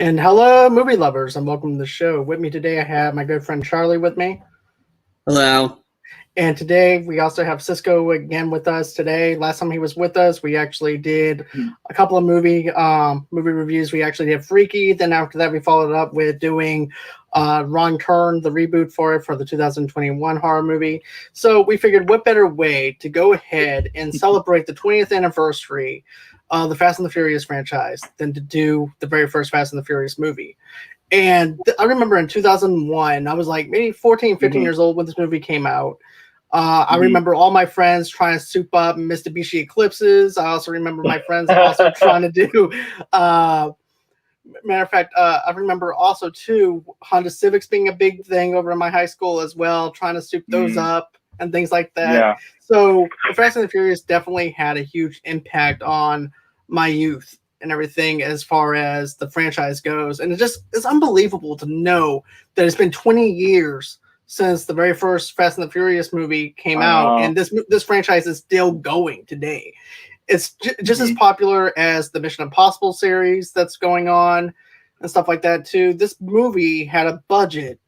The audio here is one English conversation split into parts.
And hello, movie lovers, and welcome to the show. With me today, I have my good friend Charlie with me. Hello. And today, we also have Cisco again with us today. Last time he was with us, we actually did a couple of movie reviews. We actually did Freaky. Then after that, we followed up with doing Wrong Turn, the reboot for the 2021 horror movie. So we figured what better way to go ahead and celebrate the 20th anniversary the Fast and the Furious franchise than to do the very first Fast and the Furious movie. And I remember in 2001, I was like maybe 14, 15 years old when this movie came out. I remember all my friends trying to soup up Mitsubishi Eclipses. I also remember my friends also trying to do, matter of fact, I remember also too, Honda Civics being a big thing over in my high school as well, trying to soup those up and things like that. Yeah. So the Fast and the Furious definitely had a huge impact on my youth and everything as far as the franchise goes. And it's unbelievable to know that it's been 20 years since the very first Fast and the Furious movie came out, and this franchise is still going today. It's just as popular as the Mission Impossible series that's going on and stuff like that too. This movie had a budget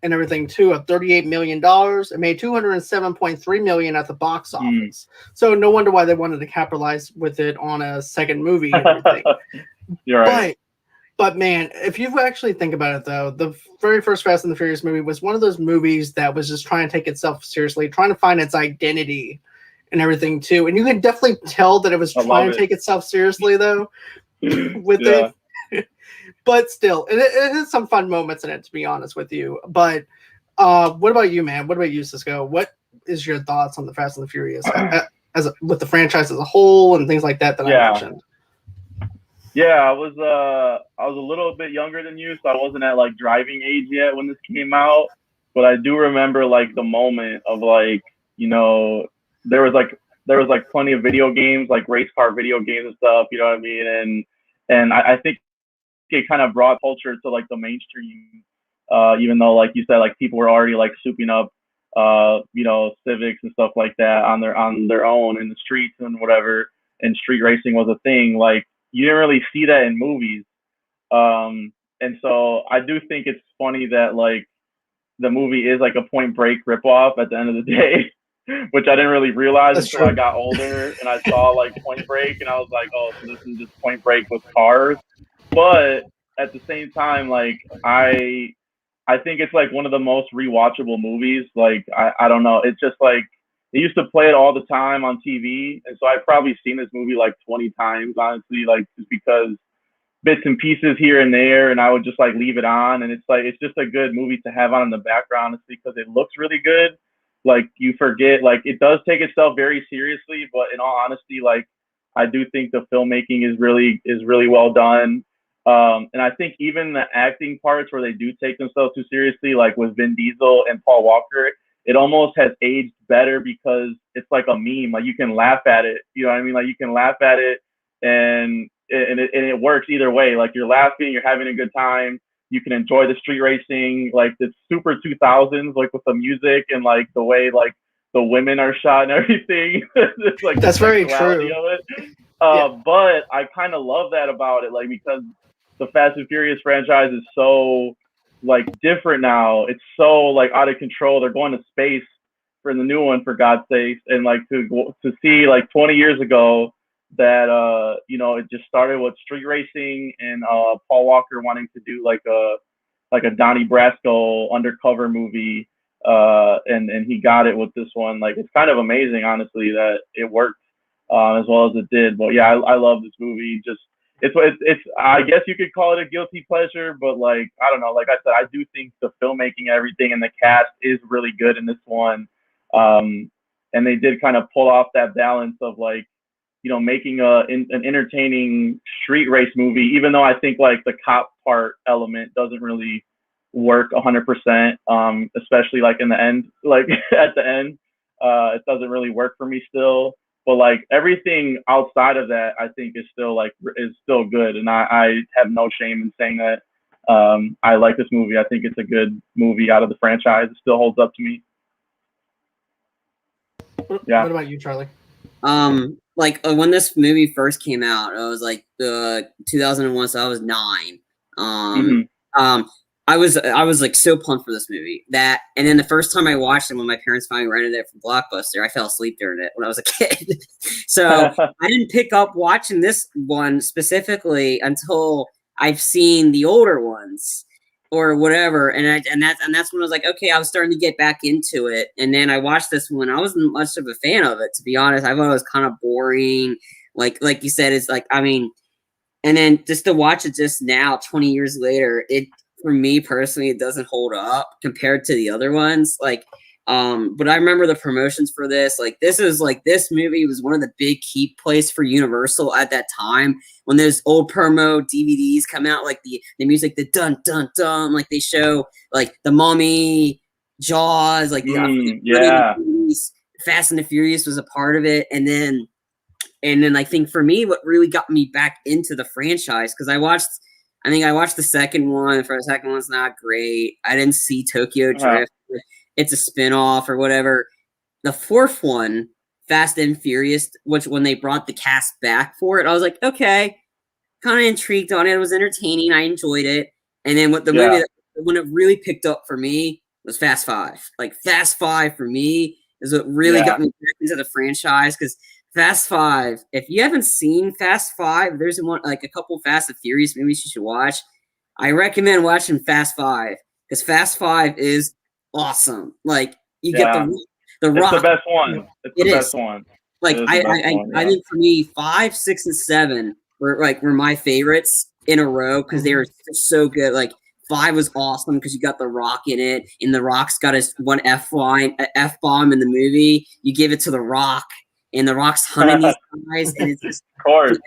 and everything too of $38 million. It made $207.3 million at the box office. So no wonder why they wanted to capitalize with it on a second movie and everything. You're right. But man, if you actually think about it though, the very first Fast and the Furious movie was one of those movies that was just trying to take itself seriously, trying to find its identity and everything too. And you could definitely tell that it was trying to take itself seriously though with it. But still, it has some fun moments in it, to be honest with you. But what about you, man? What about you, Cisco? What is your thoughts on the Fast and the Furious with the franchise as a whole and things like that I mentioned? Yeah, I was a little bit younger than you, so I wasn't at like driving age yet when this came out. But I do remember like the moment of like, you know, there was like plenty of video games, like race car video games and stuff, you know what I mean? And I think it kind of brought culture to like the mainstream, even though like you said, like people were already like souping up you know, Civics and stuff like that on their own in the streets and whatever, and street racing was a thing. Like you didn't really see that in movies. And so I do think it's funny that like the movie is like a Point Break ripoff at the end of the day. Which I didn't really realize until I got older and I saw like Point Break and I was like, oh, so this is just Point Break with cars. But at the same time, like I think it's like one of the most rewatchable movies. Like I don't know, it's just like they used to play it all the time on TV, and so I've probably seen this movie like 20 times, honestly, like just because bits and pieces here and there, and I would just like leave it on, and it's like it's just a good movie to have on in the background, it's because it looks really good. Like you forget, like it does take itself very seriously, but in all honesty, like I do think the filmmaking is really well done. And I think even the acting parts where they do take themselves too seriously, like with Vin Diesel and Paul Walker, it almost has aged better because it's like a meme. Like you can laugh at it, you know what I mean? Like you can laugh at it, and it works either way. Like you're laughing, you're having a good time. You can enjoy the street racing, like the super 2000s, like with the music and like the way like the women are shot and everything. It's like that's very true. Of it. But I kind of love that about it, like because the Fast and Furious franchise is so like different now. It's so like out of control. They're going to space for the new one, for God's sake, and like to see like 20 years ago that you know, it just started with street racing and Paul Walker wanting to do like a Donnie Brasco undercover movie, and he got it with this one. Like it's kind of amazing, honestly, that it worked as well as it did. But yeah, I love this movie. Just it's I guess you could call it a guilty pleasure, but like I don't know. Like I said, I do think the filmmaking, everything, and the cast is really good in this one. And they did kind of pull off that balance of like, you know, making an entertaining street race movie, even though I think like the cop part element doesn't really work 100%, especially like in the end, like at the end, it doesn't really work for me still. But like everything outside of that, I think is still good, and I have no shame in saying that. I like this movie. I think it's a good movie out of the franchise. It still holds up to me. Yeah. What about you, Charlie? Like when this movie first came out, it was like the 2001, so I was 9. I was like so pumped for this movie that, and then the first time I watched it when my parents finally rented it from Blockbuster, I fell asleep during it when I was a kid. So I didn't pick up watching this one specifically until I've seen the older ones or whatever, and that's when I was like, okay, I was starting to get back into it, and then I watched this one. I wasn't much of a fan of it, to be honest. I thought it was kind of boring. Like you said, it's like, I mean, and then just to watch it just now, 20 years later, it, for me personally, it doesn't hold up compared to the other ones. Like, but I remember the promotions for this. Like, this movie was one of the big key plays for Universal at that time when those old promo DVDs come out, like the music, the dun dun dun, like they show like the Mummy, Jaws, like Fast and the Furious was a part of it, and then I think for me, what really got me back into the franchise, because I watched the second one. The second one's not great. I didn't see Tokyo Drift. It's a spinoff or whatever. The fourth one, Fast and Furious, which when they brought the cast back for it, I was like, okay, kind of intrigued on it. It was entertaining. I enjoyed it. And then what the movie when it really picked up for me was Fast Five. Like Fast Five for me is what really got me back into the franchise, because Fast Five, if you haven't seen Fast Five, there's a couple Fast and Furious movies you should watch. I recommend watching Fast Five, because Fast Five is awesome. Like, you get the Rock. It's the best one. It's the best one. Like, I think for me, 5, 6, and 7 were my favorites in a row, because they were so good. Like, 5 was awesome because you got the Rock in it, and the Rock's got his one F-bomb in the movie. You give it to the Rock, and the Rock's hunting these guys, and it's just, of course.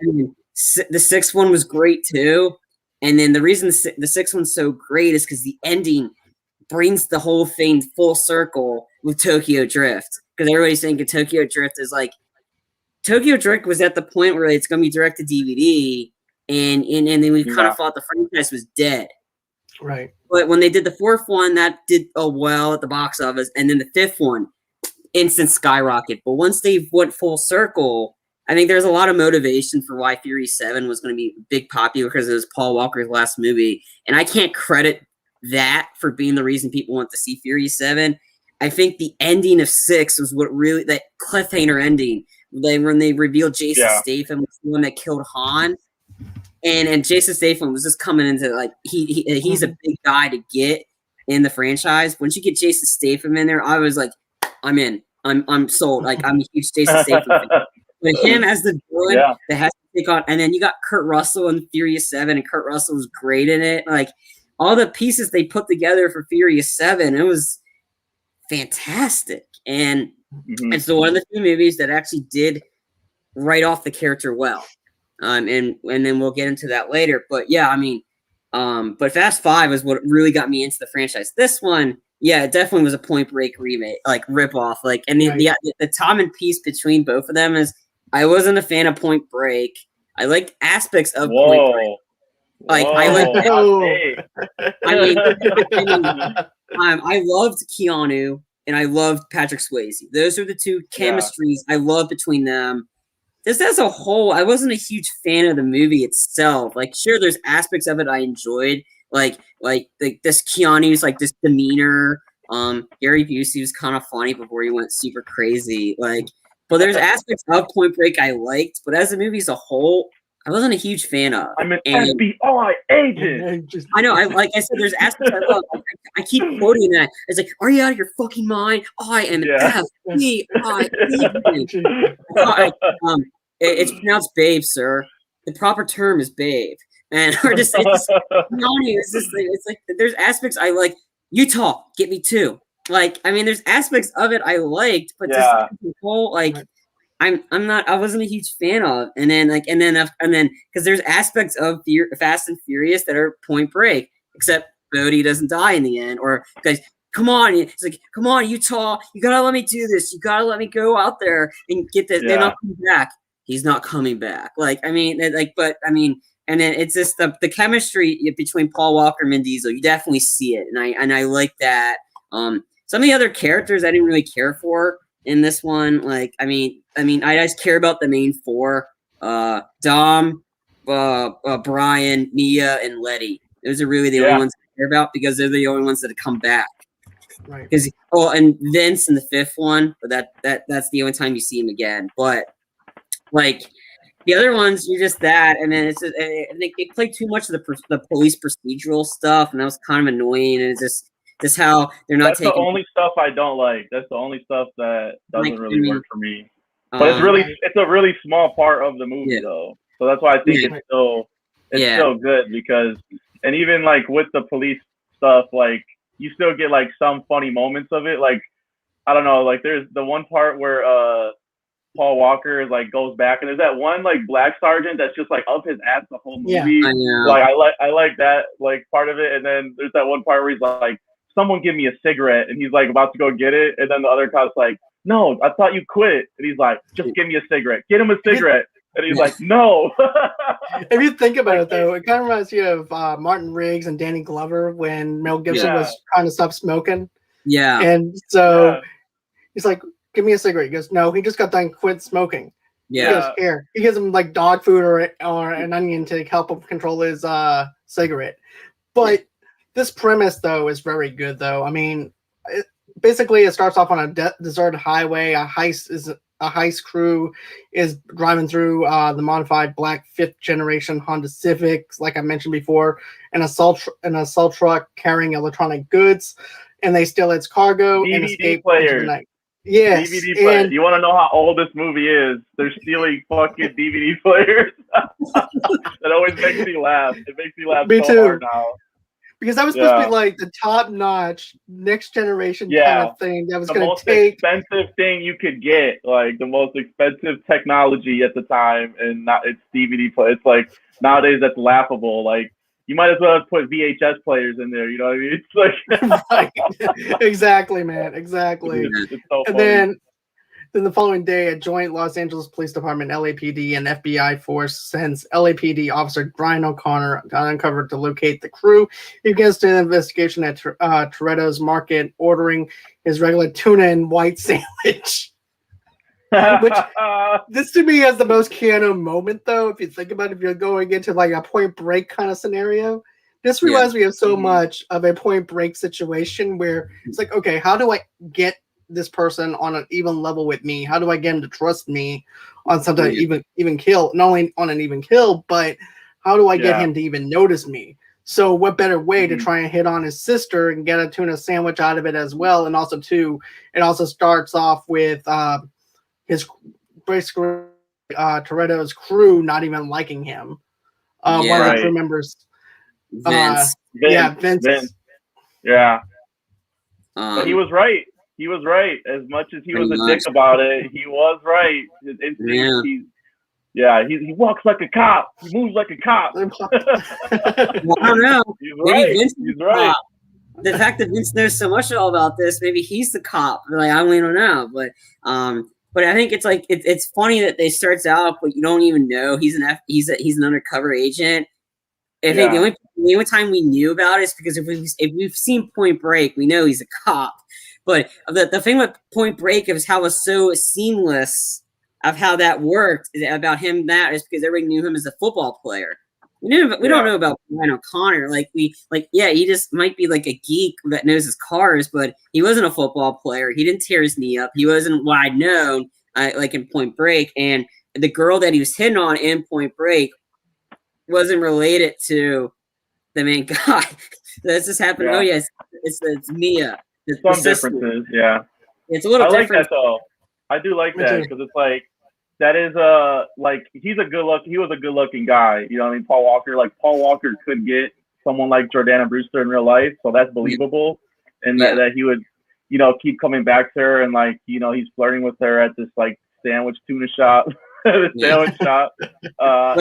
The sixth one was great too, and then the reason the sixth one's so great is because the ending brings the whole thing full circle with Tokyo Drift, because everybody's thinking Tokyo Drift is like, Tokyo Drift was at the point where it's going to be direct to DVD, and then we kind of thought the franchise was dead. Right. But when they did the fourth one, that did well at the box office, and then the fifth one, instant skyrocket. But once they went full circle, I think there's a lot of motivation for why Fury 7 was going to be big popular, because it was Paul Walker's last movie. And I can't credit that for being the reason people want to see Fury 7. I think the ending of 6 was what really, that cliffhanger ending, when they revealed Jason Statham was the one that killed Han. And Jason Statham was just coming into, like, he's a big guy to get in the franchise. Once you get Jason Statham in there, I was like, I'm in. I'm sold. Like, I'm a huge Jason Statham fan. But him as the villain that has to take on, and then you got Kurt Russell in Furious 7, and Kurt Russell was great in it. Like, all the pieces they put together for Furious 7, it was fantastic. And it's one of the few movies that actually did write off the character well. And then we'll get into that later. But yeah, I mean, but Fast 5 is what really got me into the franchise. This one, yeah, it definitely was a Point Break remake, like ripoff. Like, and the time and piece between both of them is, I wasn't a fan of Point Break. I liked aspects of Point Break. Like, I loved Keanu and I loved Patrick Swayze. Those are the two chemistries I love between them. Just as a whole, I wasn't a huge fan of the movie itself. Like, sure, there's aspects of it I enjoyed, like this Keanu's like this demeanor. Gary Busey was kind of funny before he went super crazy. Like, but there's aspects of Point Break I liked, but as a movie as a whole, I wasn't a huge fan of. I'm an FBI agent. I know. Like I said, there's aspects I love. I keep quoting that. It's like, are you out of your fucking mind? I am FBI agent. It's pronounced babe, sir. The proper term is babe. And we're just, it's like there's aspects I like. Utah, get me too. Like, I mean, there's aspects of it I liked, but just the whole, like, I wasn't a huge fan of. And then because there's aspects of Fast and Furious that are Point Break, except Bodhi doesn't die in the end, or guys, come on, it's like, come on, Utah, you gotta let me do this. You gotta let me go out there and get this. They're not coming back. He's not coming back. Like, I mean, and then it's just the chemistry between Paul Walker and Vin Diesel. You definitely see it, and I like that. Some of the other characters I didn't really care for in this one. Like, I mean, I just care about the main four: Dom, Brian, Mia, and Letty. Those are really the only ones I care about because they're the only ones that come back. Right. Because and Vince in the 5th one, but that's the only time you see him again. But like the other ones, you're just that, and then it's it played too much of the police procedural stuff, and that was kind of annoying. And it's just how they're not taking. That's the only stuff I don't like. That's the only stuff that doesn't really work for me. But it's a really small part of the movie though, so that's why I think it's still good because, and even like with the police stuff, like you still get like some funny moments of it. Like I don't know, like there's the one part where Paul Walker like goes back and there's that one like black sergeant that's just like up his ass the whole movie. Yeah. Like I like that like part of it, and then there's that one part where he's like, someone give me a cigarette, and he's like about to go get it, and then the other cop's like, no, I thought you quit, and he's like, just give me a cigarette, get him a cigarette, and he's like, no. If you think about it though, it kind of reminds you of Martin Riggs and Danny Glover when Mel Gibson was trying to stop smoking. Yeah. And so he's like, give me a cigarette. He goes, no, he just got done quit smoking. Yeah. He goes, here. He gives him like dog food or an onion to help him control his cigarette. But this premise though is very good though. I mean, basically it starts off on a deserted highway. A heist crew is driving through the modified black 5th generation Honda Civics, like I mentioned before, an assault truck carrying electronic goods, and they steal its cargo and escape into the night. Yes. DVD players. You want to know how old this movie is? They're stealing fucking DVD players. That always makes me laugh. It makes me laugh so hard now. Because that was supposed to be like the top-notch, next generation kind of thing that was going to take the most expensive thing you could get, like the most expensive technology at the time, and it's DVD play. It's like nowadays that's laughable. Like you might as well put VHS players in there. You know what I mean? It's like right. Exactly, man. Exactly. It's so and funny. Then the following day, a joint Los Angeles Police Department, LAPD, and FBI force sends LAPD officer Brian O'Connor uncovered to locate the crew. He begins an investigation at Toretto's Market, ordering his regular tuna and white sandwich. Which this to me is the most Keanu moment, though. If you think about it, if you're going into like a Point Break kind of scenario, this reminds me of so much of a Point Break situation where it's like, okay, how do I get this person on an even level with me? How do I get him to trust me on something even kill? Not only on an even kill, but how do I get him to even notice me? So what better way to try and hit on his sister and get a tuna sandwich out of it as well? And also too, it also starts off with his basically Toretto's crew not even liking him. One of the crew members, Vince. Vince. Yeah. But he was right. He was right. As much as he was a dick about it, he was right. His instincts, he walks like a cop. He moves like a cop. Well, I don't know. He's right. The fact that Vince knows so much all about this, maybe he's the cop. Like, I really don't know. But I think it's like it's funny that they starts out, but you don't even know he's an undercover agent. I think the only time we knew about it is because if we've seen Point Break, we know he's a cop. But the thing with Point Break is how it was so seamless of how that worked about him. That is because everybody knew him as a football player. We don't know about Brian O'Connor. He just might be like a geek that knows his cars, but he wasn't a football player. He didn't tear his knee up. He wasn't wide known like in Point Break. And the girl that he was hitting on in Point Break wasn't related to the main guy. That's just happened. Oh yes, it's Mia. Some differences, yeah. It's a little different. I like that though. I do like that because it's like that is he was a good looking guy. You know what I mean? Paul Walker could get someone like Jordana Brewster in real life, so that's believable. And that he would, keep coming back to her and he's flirting with her at this sandwich tuna shop. The sandwich shop. I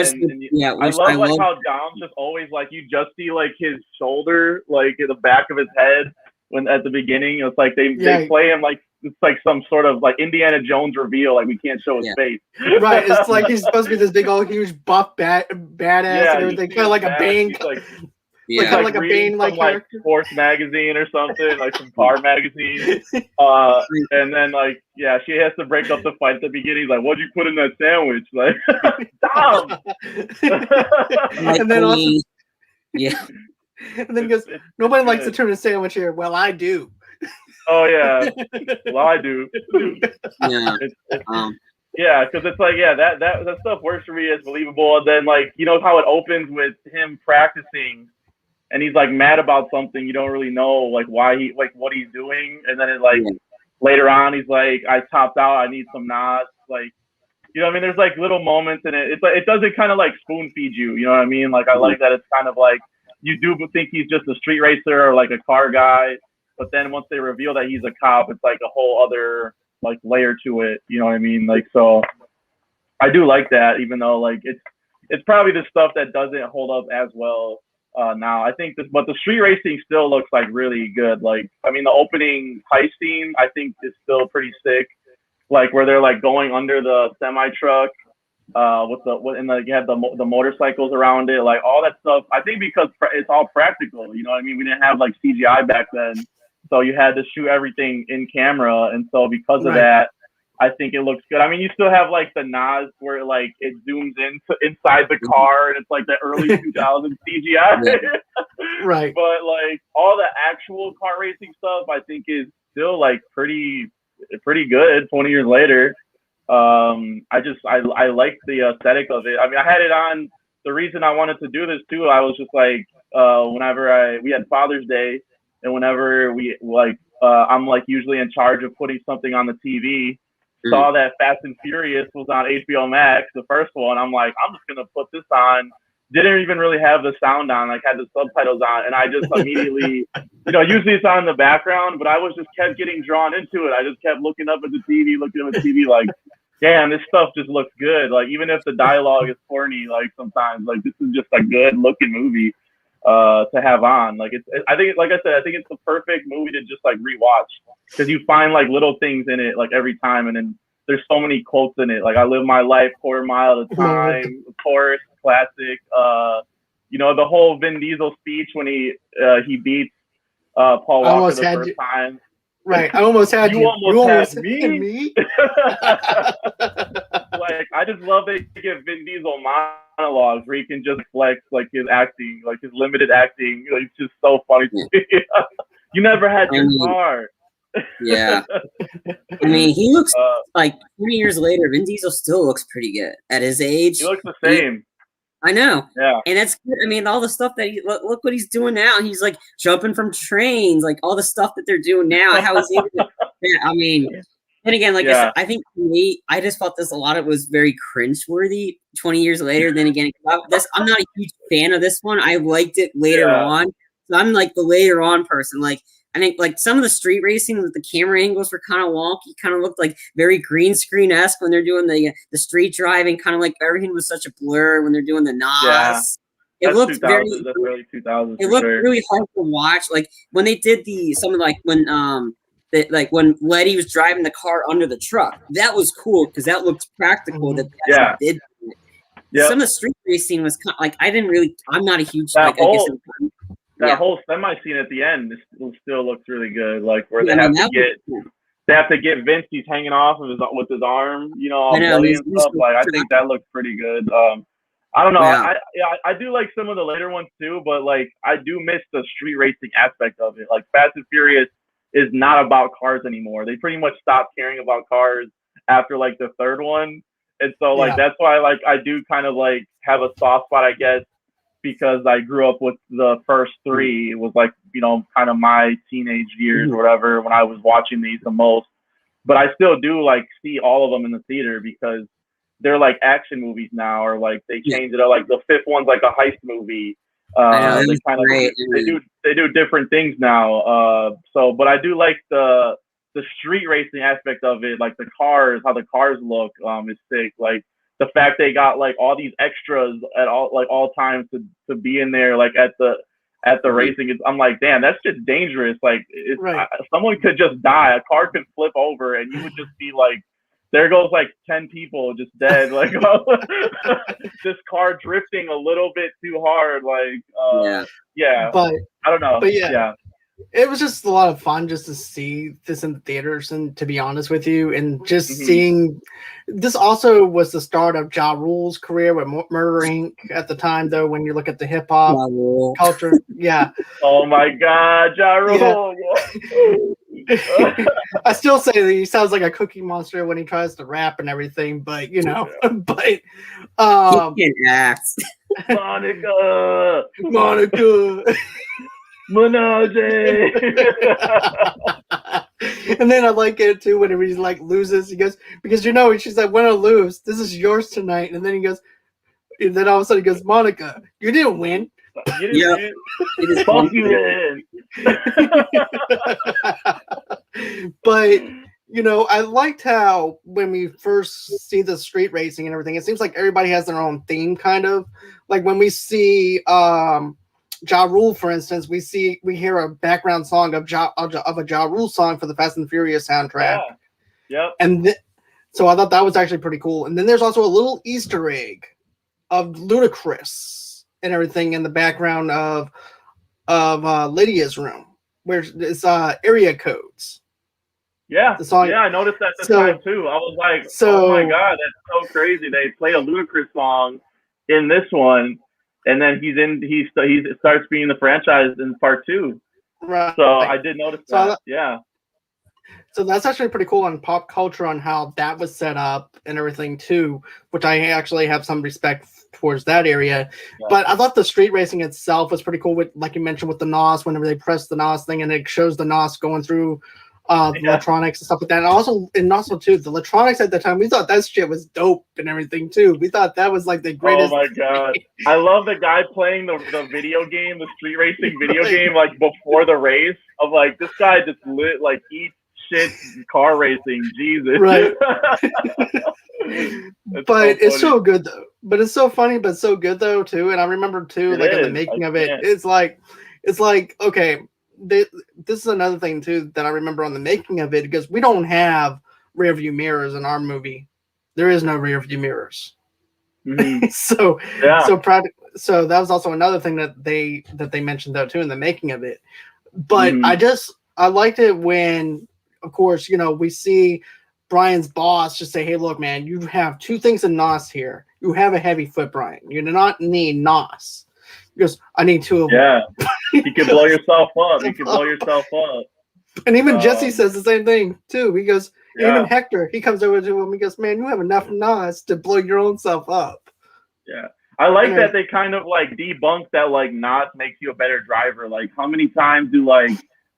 love how Dom just always you just see his shoulder in the back of his head. When at the beginning, it's like they play him like it's like some sort of Indiana Jones reveal, we can't show his face. Right, it's like he's supposed to be this big old huge buff badass and everything, kind of like a Bane. Kind of like a Bane character. Sports magazine or something, some car magazine. And then she has to break up the fight at the beginning. He's like, what'd you put in that sandwich? Stop. And then also And then he goes, nobody likes to turn a sandwich here. Well, I do. Oh yeah. Well, I do. Yeah. Yeah, because it's like, yeah, that stuff works for me as believable. And then, like, you know how it opens with him practicing, and he's like mad about something. You don't really know like why he like what he's doing, and then it like later on he's like, I topped out. I need some Nas. Like, you know what I mean? There's like little moments in it. It's like it doesn't kind of like spoon feed you. You know what I mean? Like I like that it's kind of like you do think he's just a street racer or like a car guy, but then once they reveal that he's a cop, it's like a whole other like layer to it, you know what I mean? Like, so I do like that, even though like it's probably the stuff that doesn't hold up as well now. I think but the street racing still looks like really good. Like, I mean, the opening heist scene I think is still pretty sick. Like where they're like going under the semi truck you have the motorcycles around it, like all that stuff. I think because it's all practical, you know what I mean? We didn't have like CGI back then. So you had to shoot everything in camera, and so because of that, I think it looks good. I mean, you still have like the Nas where like it zooms in inside the car, and it's like the early 2000s CGI. Right. But like all the actual car racing stuff, I think is still like pretty good 20 years later. I like the aesthetic of it. I mean, I had it on. The reason I wanted to do this too, I was just like, whenever we had Father's Day. And whenever I'm like usually in charge of putting something on the TV, saw that Fast and Furious was on HBO Max, the first one. I'm like, I'm just gonna put this on. Didn't even really have the sound on, like had the subtitles on, and I just immediately, usually it's on in the background, but I was just kept getting drawn into it. I just kept looking up at the TV, like, damn, this stuff just looks good. Like even if the dialogue is corny, like sometimes, like this is just a good looking movie to have on. Like I think it's the perfect movie to just like rewatch because you find like little things in it like every time, and then there's so many quotes in it. Like I live my life quarter mile at a time, of course, classic. The whole Vin Diesel speech when he beats Paul Walker the first time. Right, I almost had you. You almost had me. Like I just love that you get Vin Diesel monologues where he can just flex like his acting, like his limited acting. Like, it's just so funny to me. You never had your car. Yeah. I mean, he looks like 20 years later, Vin Diesel still looks pretty good at his age. He looks the same. I know. Yeah. And that's good. I mean, all the stuff that look what he's doing now. He's like jumping from trains, like all the stuff that they're doing now. How he's able to, I mean, and again, like I said, I think for me, I just felt a lot of it was very cringeworthy 20 years later. Then again, I'm not a huge fan of this one. I liked it later on. So I'm like the later on person. Like, I think like some of the street racing with the camera angles were kind of wonky, kind of looked like very green screen-esque when they're doing the street driving, kind of like everything was such a blur when they're doing the Nas. Yeah. It looked that's early 2000s. It looked really hard to watch. Like when they did when Letty was driving the car under the truck, that was cool because that looked practical. That did. Yep. Some of the street racing was kind of, like I'm not a huge that whole semi scene at the end still looks really good. Like where they have to get Vince. He's hanging off of with his arm, all bloody and stuff. Like I think that looks pretty good. I don't know. Yeah. I do like some of the later ones too, but like I do miss the street racing aspect of it. Like Fast and Furious is not about cars anymore. They pretty much stopped caring about cars after like the third one, and so like that's why like I do kind of like have a soft spot, I guess, because I grew up with the first three. It was like kind of my teenage years or whatever when I was watching these the most. But I still do like see all of them in the theater because they're like action movies now, or like they change it up. Like the fifth one's like a heist movie. They do different things now. But I do like the street racing aspect of it, like the cars, how the cars look is sick. Like the fact they got like all these extras at all times to be in there, like at the racing. I'm like, damn, that's just dangerous. Like someone could just die. A car could flip over and you would just be like, there goes like 10 people just dead. Like this car drifting a little bit too hard. Like, but I don't know. But it was just a lot of fun just to see this in the theaters, and to be honest with you, and just Mhm. seeing this also was the start of Ja Rule's career with Murder Inc. at the time, though. When you look at the hip hop Ja Rule. culture, yeah, Oh my God, Ja Rule. Yeah. I still say that he sounds like a Cookie Monster when he tries to rap and everything, but but He can act. Monica. Monica. Menage. And then I like it too whenever he like loses. He goes, because she's like, when I lose, this is yours tonight. And then he goes, and then all of a sudden he goes, Monica, you didn't win. You didn't Yeah. win. It is Fuck you then. But I liked how when we first see the street racing and everything, it seems like everybody has their own theme, kind of. Like when we see Ja Rule, for instance, we hear a background song of a Ja Rule song for the Fast and Furious soundtrack. Yeah. Yep. And so I thought that was actually pretty cool. And then there's also a little Easter egg of Ludacris and everything in the background of Lydia's room, where it's area codes. Yeah. The song. Yeah, I noticed that this time too. I was like, oh my God, that's so crazy. They play a Ludacris song in this one, and then he starts being the franchise in part 2. Right. So I did notice that. Yeah. So that's actually pretty cool on pop culture on how that was set up and everything too, which I actually have some respect towards that area. Yeah. But I thought the street racing itself was pretty cool with, like you mentioned, with the NOS, whenever they press the NOS thing and it shows the NOS going through the electronics and stuff like that. And also too, the electronics at the time, we thought that shit was dope and everything too. We thought that was like the greatest. Oh my God. I love the guy playing the video game, the street racing video game, like before the race, of like, this guy just like eats shit car racing. Jesus. Right. But it's so good though. But it's so funny, but so good though too. And I remember too, like in the making of it, it's like okay, this is another thing too that I remember on the making of it, because we don't have rear view mirrors in our movie. There is no rear view mirrors. Mm-hmm. So that was also another thing that they mentioned though too in the making of it. But I liked it when, of course, we see Brian's boss just say, hey, look, man, you have 2 things in NOS here. You have a heavy foot, Brian. You do not need NOS. He goes, I need 2 of them. Yeah. You can blow yourself up. You can blow yourself up. And even Jesse says the same thing, too. He goes, even Hector, he comes over to him. He goes, man, you have enough NOS to blow your own self up. Yeah. I like that they kind of like debunk that like NOS makes you a better driver. Like, how many times do like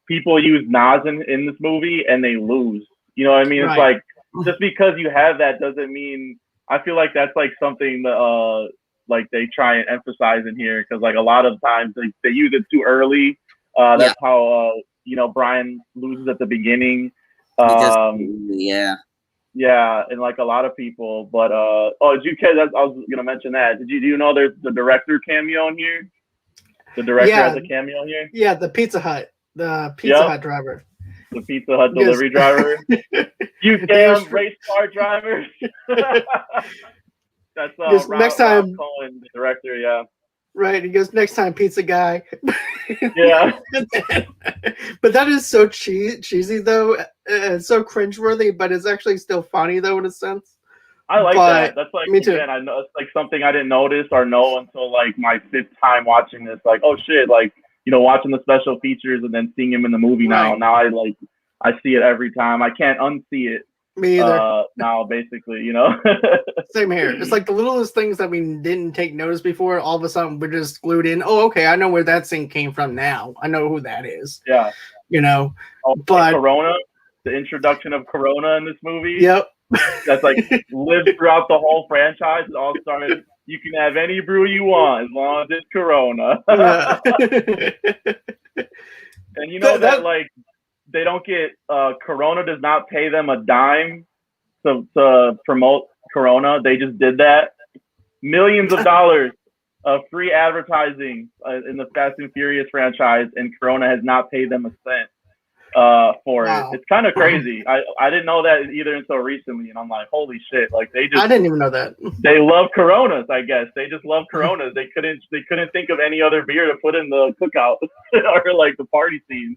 people use NOS in this movie and they lose? You know what I mean? Right. It's like, just because you have that doesn't mean. I feel like that's like something that like they try and emphasize in here, because like a lot of times they use it too early. That's how Brian loses at the beginning. Yeah, and like a lot of people. But did you catch? I was gonna mention that. Do you know there's the director cameo in here? The director has a cameo here. Yeah, the Pizza Hut Hut driver. The Pizza Hut delivery driver. You damn race car drivers. That's next time, Rob Cohen, the director. Yeah. Right. He goes, next time, pizza guy. Yeah. But that is so cheesy though. It's so cringeworthy, but it's actually still funny though in a sense. I like that. That's like, me too. Again, I know it's like something I didn't notice or know until like my 5th time watching this. Like, oh shit! Like, watching the special features and then seeing him in the movie now. Now I see it every time. I can't unsee it. Me either. Now, basically, Same here. It's like the littlest things that we didn't take notice before. All of a sudden, we're just glued in. Oh, okay. I know where that scene came from now. I know who that is. Yeah. But Corona, the introduction of Corona in this movie. Yep. That's like lived throughout the whole franchise. It all started. You can have any brew you want as long as it's Corona. And that like they don't get Corona does not pay them a dime to promote Corona. They just did that. Millions of dollars of free advertising in the Fast and Furious franchise, and Corona has not paid them a cent for it. It's kind of crazy. I didn't know that either until recently, and I'm like, holy shit! Like I didn't even know that. They love Coronas. I guess they just love Coronas. They couldn't think of any other beer to put in the cookout or like the party scene.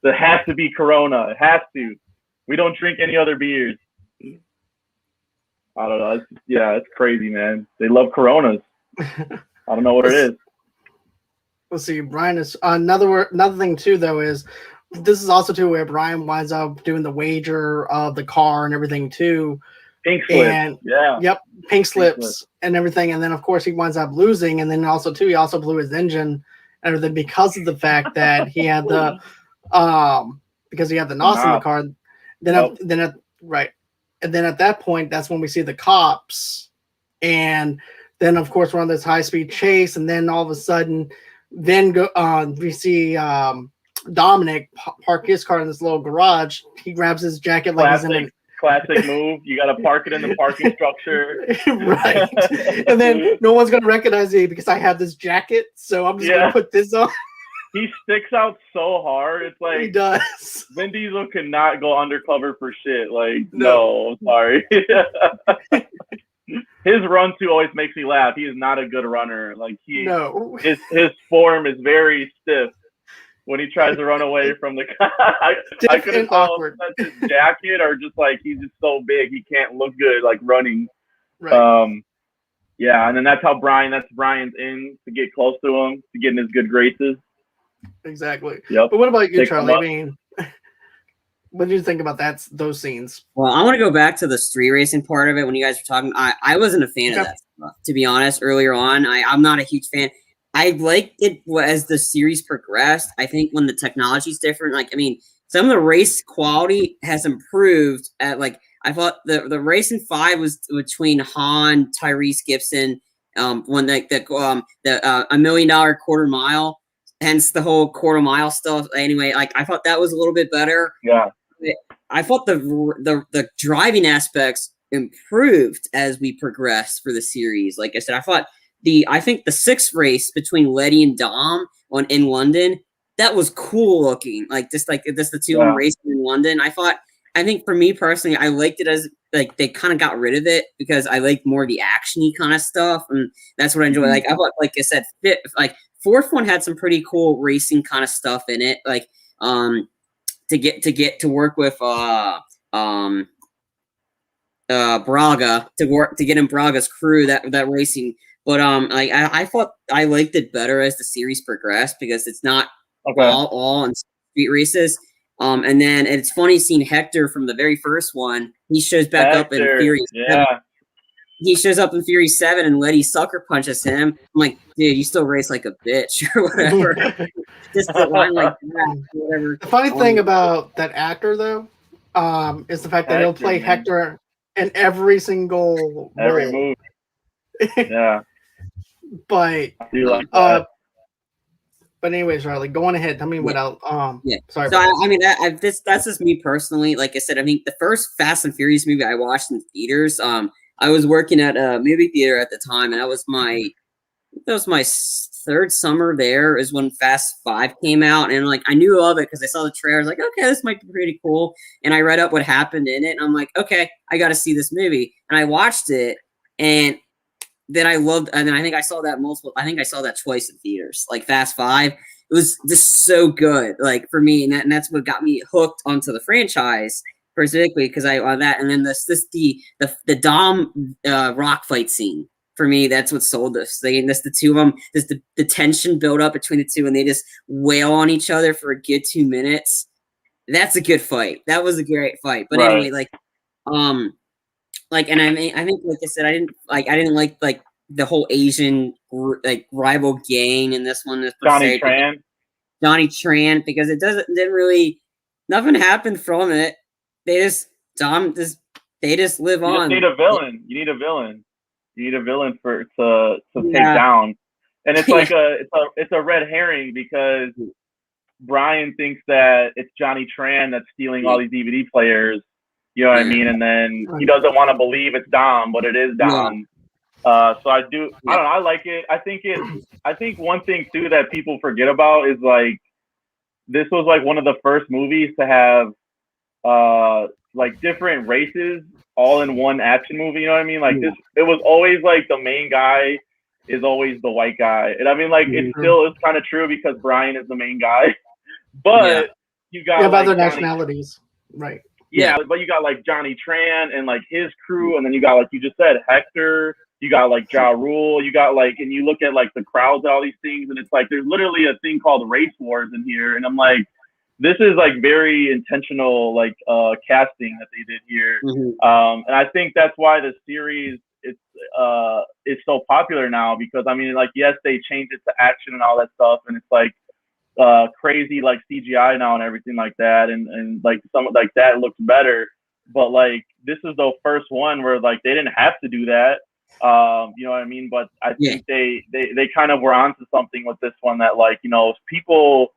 There has to be Corona. It has to. We don't drink any other beers. I don't know. It's crazy, man. They love Coronas. I don't know what it is. Let's see. Brian is another thing too, though, is this is also too where Brian winds up doing the wager of the car and everything too. Pink slips. And yeah. Pink slips and everything. And then of course he winds up losing. And then also too, he also blew his engine and everything because of the fact that he had the because he had the NOS in the car. And then at that point, that's when we see the cops. And then of course we're on this high-speed chase, and then all of a sudden we see Dominic park his car in this little garage. He grabs his jacket like he's in classic move. You got to park it in the parking structure. Right. And then no one's going to recognize me because I have this jacket. So I'm just going to put this on. He sticks out so hard. It's like he does. Vin Diesel cannot go undercover for shit. Like, no sorry. His run too always makes me laugh. He is not a good runner. Like his form is very stiff when he tries to run away from the guy. I couldn't tell if that's his jacket or just like he's just so big he can't look good like running. Right. And then that's Brian's in to get close to him, to get in his good graces. Exactly. Yep. But what about you, Charlie? I mean, what do you think about those scenes? Well, I want to go back to the street racing part of it when you guys were talking. I wasn't a fan of that stuff, to be honest. Earlier on, I'm not a huge fan. I liked it as the series progressed. I think when the technology's different, like, I mean, some of the race quality has improved. I thought the race in 5 was between Han, Tyrese Gibson, when the $1 million quarter mile. Hence the whole quarter mile stuff. Anyway, like I thought that was a little bit better. Yeah. I thought the driving aspects improved as we progressed for the series. Like I said, I think the 6th race between Letty and Dom in London, that was cool looking. Like just the two of them racing in London. I think for me personally, I liked it as like they kind of got rid of it because I liked more of the actiony kind of stuff, and that's what I enjoy. Like I thought, like I said, 4th one had some pretty cool racing kind of stuff in it, like to get to work with Braga to get in Braga's crew that racing. But I thought I liked it better as the series progressed because it's not all in street races. And then it's funny seeing Hector from the very first one. He shows back up in Fury 7. He shows up in Fury 7 and Letty sucker punches him. I'm like, dude, you still race like a bitch or whatever. Just a line like that, whatever. The funny thing about that actor, though, is the fact that he'll play Hector in every single movie. Yeah. But I do like that. But anyways, Charlie, go on ahead. Tell me what else. Sorry. So I mean, that's just me personally. Like I said, I mean, the first Fast and Furious movie I watched in theaters. I was working at a movie theater at the time, and that was my 3rd summer there. Is when Fast 5 came out, and like I knew of it because I saw the trailer. I was like, okay, this might be pretty cool. And I read up what happened in it, and I'm like, okay, I got to see this movie. And I watched it, and then I loved. And then I think I saw that twice in theaters. Like Fast 5, it was just so good, like for me, and that's what got me hooked onto the franchise. Specifically because I on that, and then the Dom rock fight scene for me, that's what sold us. The two of them, just the tension build up between the two, and they just wail on each other for a good 2 minutes. That's a good fight. That was a great fight. But anyway, and I mean, I think like I said, I didn't like the whole Asian rival gang in this one. Johnny Tran, because didn't really nothing happened from it. They just live on. You need a villain. You need a villain to take down. And it's like it's a red herring because Brian thinks that it's Johnny Tran that's stealing all these DVD players. You know what I mean? And then he doesn't want to believe it's Dom, but it is Dom. So I don't know. I like it. I think one thing too that people forget about is like this was like one of the first movies to have like different races all in one action movie, you know what I mean? Like this, it was always like the main guy is always the white guy. And I mean, like, it still is kind of true because Brian is the main guy. But, you got have like other Johnny, nationalities, right? yeah, but you got like Johnny Tran and like his crew, and then you got like you just said Hector. You got like Ja Rule. You got like, and you look at like the crowds, all these things, and it's like there's literally a thing called race wars in here, and I'm like, this is like very intentional like casting that they did here, and I think that's why the series it's so popular now because I mean like yes they changed it to action and all that stuff, and it's like crazy like CGI now and everything like that, and like some like that looks better, but like this is the first one where like they didn't have to do that. You know what I mean? But I think they kind of were onto something with this one that like, you know, people,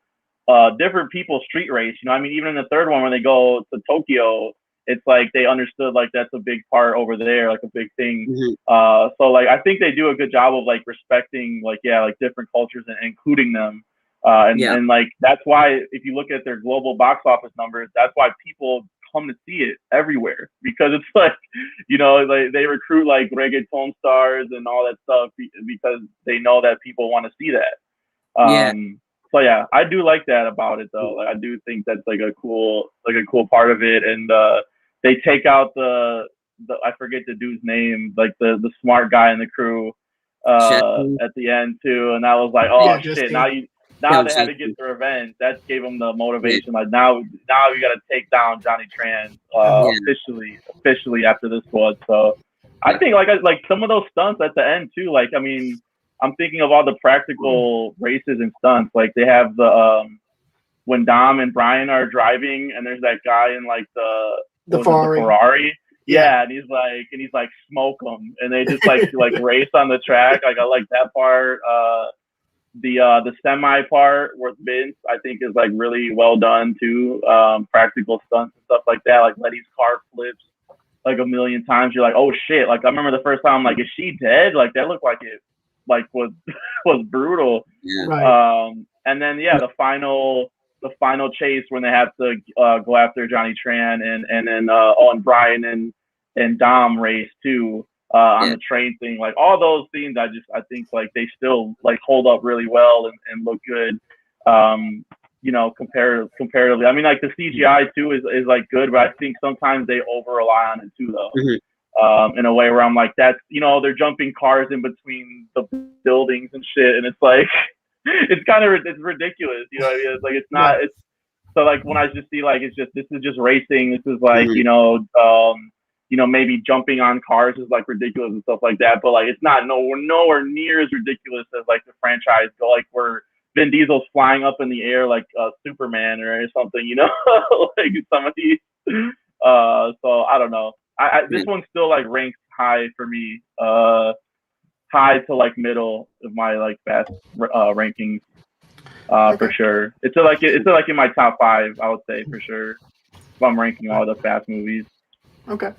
different people street race, you know, I mean, even in the third one when they go to Tokyo, it's like they understood like that's a big part over there, like a big thing. So like I think they do a good job of like respecting like like different cultures and including them. And like that's why if you look at their global box office numbers, that's why people come to see it everywhere because it's like, you know, like they recruit like reggaeton stars and all that stuff because they know that people want to see that. So yeah, I do like that about it though. Like I do think that's like a cool part of it, and they take out the I forget the dude's name, like the smart guy in the crew at the end too, and I was like, oh shit, now they had to get the revenge. That gave them the motivation. Like now we got to take down Johnny Tran officially after this one. So I think like some of those stunts at the end too. Like I mean, I'm thinking of all the practical races and stunts. Like they have the when Dom and Brian are driving, and there's that guy in like the Ferrari. Yeah, and he's like smoke them, and they just like race on the track. Like I like that part. The semi part with Vince, I think, is like really well done too. Practical stunts and stuff like that. Like Letty's car flips like a million times. You're like, oh shit! Like I remember the first time, I'm like, is she dead? Like that looked like it like was brutal. And then the final chase when they have to go after Johnny Tran and then on Brian and Dom race too. On the train thing, like all those things, I think like they still like hold up really well and look good. You know, comparatively. I mean, like the CGI too is like good, but I think sometimes they over rely on it too, though. In a way where I'm like, that's, you know, they're jumping cars in between the buildings and shit, and it's like it's ridiculous. You know what I mean? It's like it's not. It's so like when I just see like this is just racing. This is like you know, maybe jumping on cars is like ridiculous and stuff like that, but like it's not nowhere near as ridiculous as like the franchise go, like where Vin Diesel's flying up in the air like Superman or something, you know, like some of these. So I don't know. This one still like ranks high for me, high to like middle of my like fast rankings, for sure. It's like in my top 5, I would say for sure. If I'm ranking all the fast movies. Okay.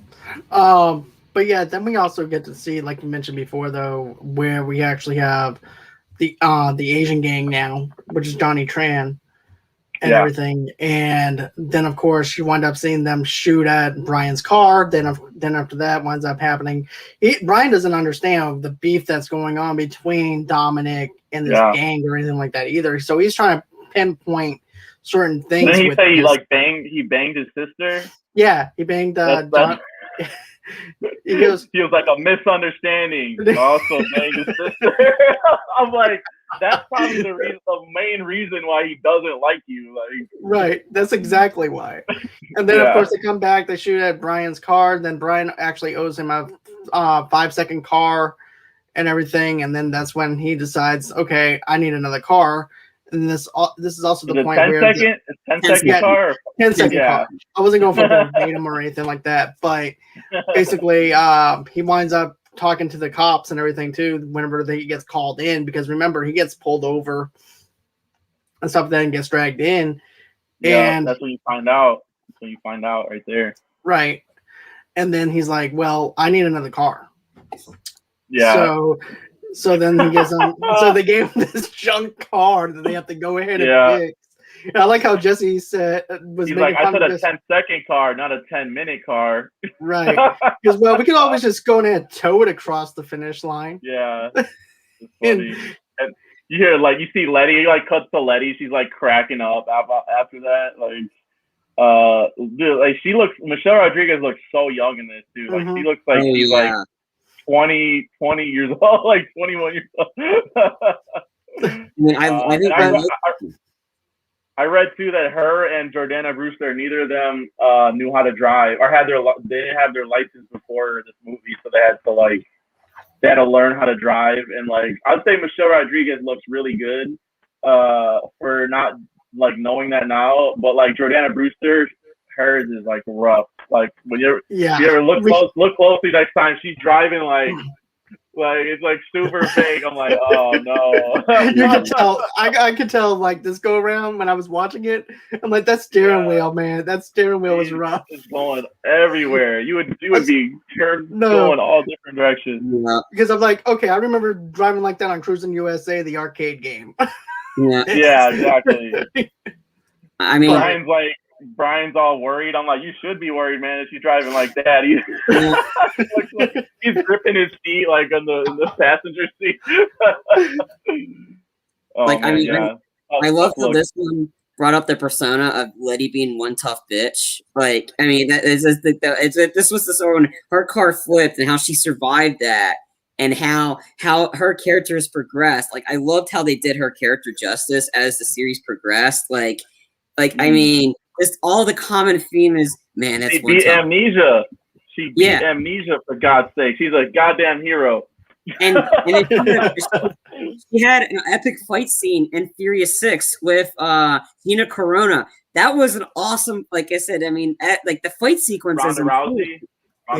But yeah, then we also get to see, like you mentioned before, though, where we actually have the Asian gang now, which is Johnny Tran and everything. And then, of course, you wind up seeing them shoot at Brian's car. Then after that winds up happening. Brian doesn't understand the beef that's going on between Dominic and this gang or anything like that either. So he's trying to pinpoint certain things. Didn't he say he banged his sister? Yeah, he banged he goes, feels like a misunderstanding. Also banged his sister. I'm like, that's probably the main reason why he doesn't like you. Like, right, that's exactly why. And then of course they come back, they shoot at Brian's car. Then Brian actually owes him a 5-second car and everything. And then that's when he decides, okay, I need another car. And this is also the point where 10-second car. 10-second car. I wasn't going for verbatim or anything like that, but basically, he winds up talking to the cops and everything too. Whenever he gets called in, because remember he gets pulled over and stuff, then gets dragged in. Yeah, and that's when you find out. That's when you find out right there. Right, and then he's like, "Well, I need another car." Yeah. So then he gets on. So they gave him this junk car that they have to go ahead and fix. And I like how Jesse said he's like, I said a 10-second car, not a 10-minute car. Right. Because we can always just go in and tow it across the finish line. Yeah. It's funny. you hear like you see Letty, like cuts to Letty, she's like cracking up after that. Like dude, like Michelle Rodriguez looks so young in this too. Like she looks like she's like 20 years old, like 21 years old. I think I read too that her and Jordana Brewster, neither of them knew how to drive or they didn't have their license before this movie, so they had to learn how to drive. And like I'd say Michelle Rodriguez looks really good for not like knowing that now, but like Jordana Brewster, hers is like rough. Like when you ever look closely next time, she's driving like it's like super fake. I'm like, oh no. You can tell. I could tell like this go around when I was watching it. I'm like, that steering wheel, man. That steering wheel was rough. It's going everywhere. You would be going all different directions. Yeah. Because I'm like, okay, I remember driving like that on Cruising USA, the arcade game. Yeah, exactly. I mean, Brian's all worried. I'm like, you should be worried, man, if you're driving like that. He's gripping his feet like in the passenger seat. I love how this one brought up the persona of Letty being one tough bitch. Like, I mean, this was the sort of when her car flipped and how she survived that. And how her characters progressed. Like, I loved how they did her character justice as the series progressed. I mean, just all the common theme is, man, that's she beat amnesia. She beat amnesia, for God's sake. She's a goddamn hero. And she had an epic fight scene in Furious 6 with Gina Carano. That was an awesome, like I said, I mean, like the fight sequences. Ronda Rousey.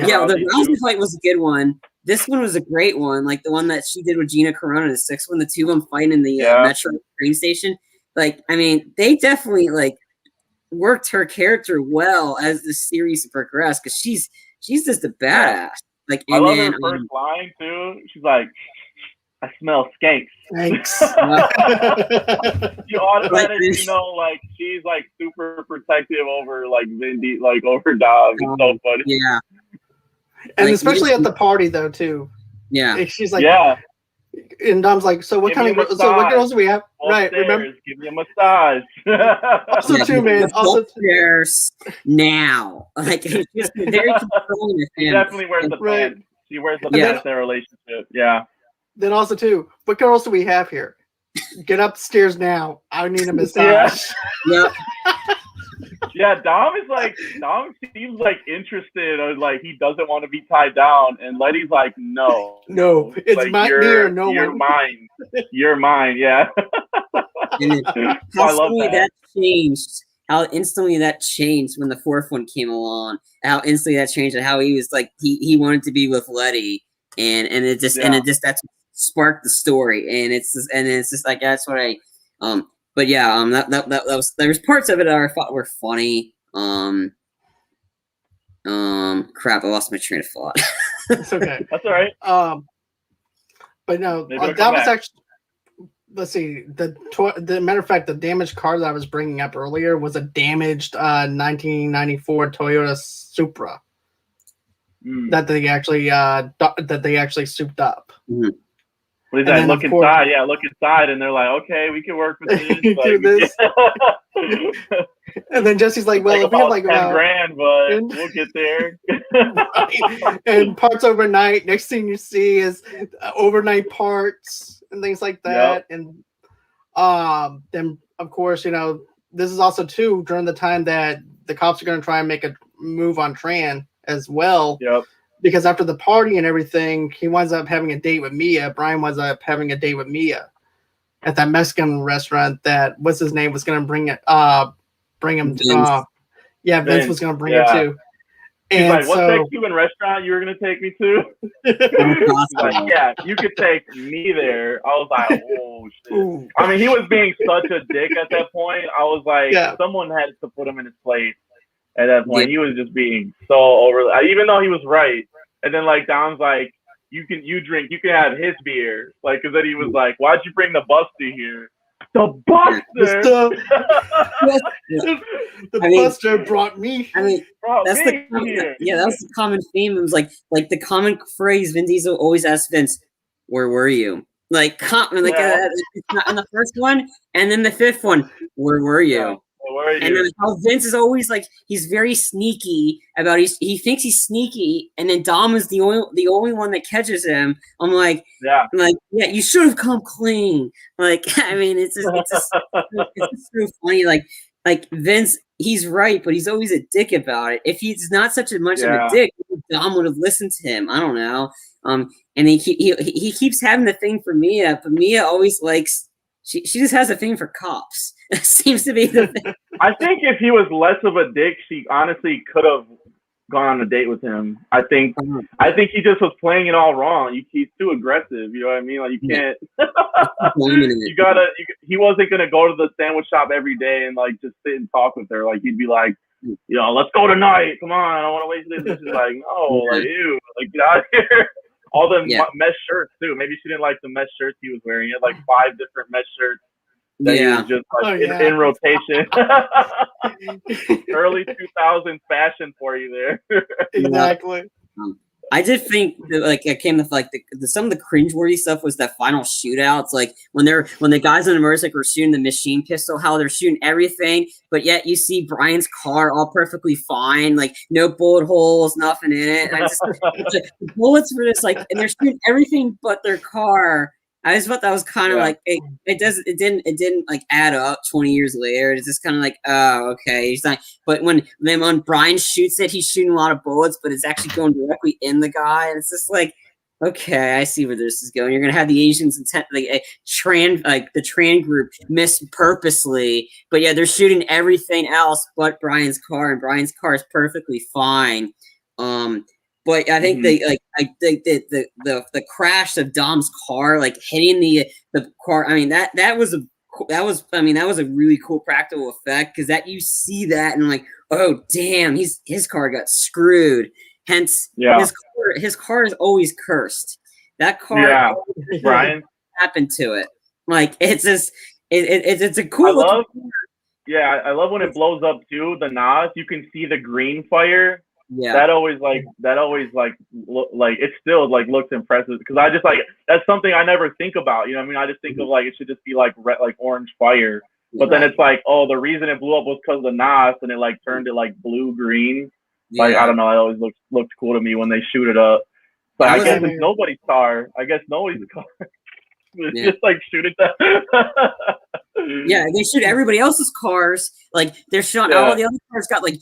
The Rousey fight was a good one. This one was a great one, like the one that she did with Gina Carano, the 6th one, the 2 of them fighting in the Metro train station. Like, I mean, they definitely like worked her character well as the series progressed because she's just a badass. Like, I love her first line too. She's like, "I smell skanks." Thanks. You automatically know, like she's like super protective over like Vindy, like over Dom. It's so funny. Yeah. And like, especially at the party though too. Yeah. She's like, and Dom's like, so what girls do we have? Right, remember? Give me a massage. Also too, man. Also chairs now. Like, it's just very controlling with him. She definitely wears the pants. She wears the pants in their relationship. Yeah. Then also too, what girls do we have here? Get upstairs now. I need a massage. Yeah. Yeah, Dom seems like interested, or like he doesn't want to be tied down, and Letty's like, no, it's like, me or no you're one. mine, you're mine, yeah. How instantly that changed when the 4th one came along. How instantly that changed, and how he was like he wanted to be with Letty, and it just that's sparked the story, and it's just like that's what I But yeah, that was, there was parts of it that I thought were funny. Crap, I lost my train of thought. It's okay. That's all right. But no, that was actually. Let's see. The matter of fact, the damaged car that I was bringing up earlier was a damaged 1994 Toyota Supra that they actually souped up. Mm-hmm. What is that? Look inside. Yeah, look inside, and they're like, "Okay, we can work with this." Do this. And then Jesse's like, "Well, if we have like $10,000, but we'll get there." Right. And parts overnight. Next thing you see is overnight parts and things like that. Yep. And then of course, this is also too during the time that the cops are going to try and make a move on Tran as well. Yep. Because after the party and everything, he winds up having a date with Mia. Brian winds up having a date with Mia at that Mexican restaurant that what's his name was going to bring him to. Vince was going to bring her to. He's and like, "What's that Cuban restaurant you were going to take me to?" He's like, "Yeah, you could take me there." I was like, "Oh shit!" Ooh. I mean, he was being such a dick at that point. I was like, someone had to put him in his place. At that point, he was just being so over. Even though he was right, and then like Dom's like, you can have his beer, like, because then he was like, "Why'd you bring the Buster here?" The Buster, the Buster brought me. I mean, that's the common theme. It was like the common phrase Vin Diesel always asked Vince, "Where were you?" Like, in the first one, and then the fifth one, where were you? Yeah. Where are you? And then how Vince is always like, he's very sneaky about he thinks he's sneaky, and then Dom is the only one that catches him. I'm like, yeah, you should have come clean. Like, I mean, it's just so funny. Like Vince, he's right, but he's always a dick about it. If he's not such a much of a dick, Dom would have listened to him. I don't know. And he keeps having the thing for Mia, but Mia always likes. She just has a thing for cops. That seems to be the thing. I think if he was less of a dick, she honestly could have gone on a date with him. I think he just was playing it all wrong. He's too aggressive. You know what I mean? Like, you can't. He wasn't gonna go to the sandwich shop every day and like just sit and talk with her. Like, he'd be like, let's go tonight. Come on, I don't want to waste this. And she's like, no, like, ew, like, get out of here. All the mesh shirts too. Maybe she didn't like the mesh shirts he was wearing. He had like 5 different mesh shirts that he was just like in rotation. Early 2000s fashion for you there. Exactly. I did think that, like, it came with like some of the cringeworthy stuff was that final shootouts, like when the guys on the motorcycle were shooting the machine pistol, how they're shooting everything, but yet you see Brian's car all perfectly fine, like no bullet holes, nothing in it. And the bullets were just like, and they're shooting everything but their car. I just thought that was kind of like it didn't like add up 20 years later. It's just kind of like, oh, okay. He's not, but when Brian shoots it, he's shooting a lot of bullets, but it's actually going directly in the guy. And it's just like, okay, I see where this is going. You're gonna have the Asians intent, the Tran group miss purposely, but yeah, they're shooting everything else but Brian's car, and Brian's car is perfectly fine. But I think the crash of Dom's car, like hitting the car. I mean, that was a really cool practical effect, because that you see that and like, oh damn, his car got screwed. Hence, his car is always cursed. That car, Brian, happened to it. Like, it's just it's a cool. I love when it blows up too. The NOS, you can see the green fire. Yeah, that always it still like looks impressive, because I just like, that's something I never think about. You know what I mean? I just think of like it should just be like red, like orange fire, but then it's like, oh, the reason it blew up was because of the NOS, and it like turned it like blue green. Like, I don't know, it always looked cool to me when they shoot it up. But I guess it's nobody's car. It's just like shoot it down. Yeah, they shoot everybody else's cars. Like, they're shot. All the other cars got like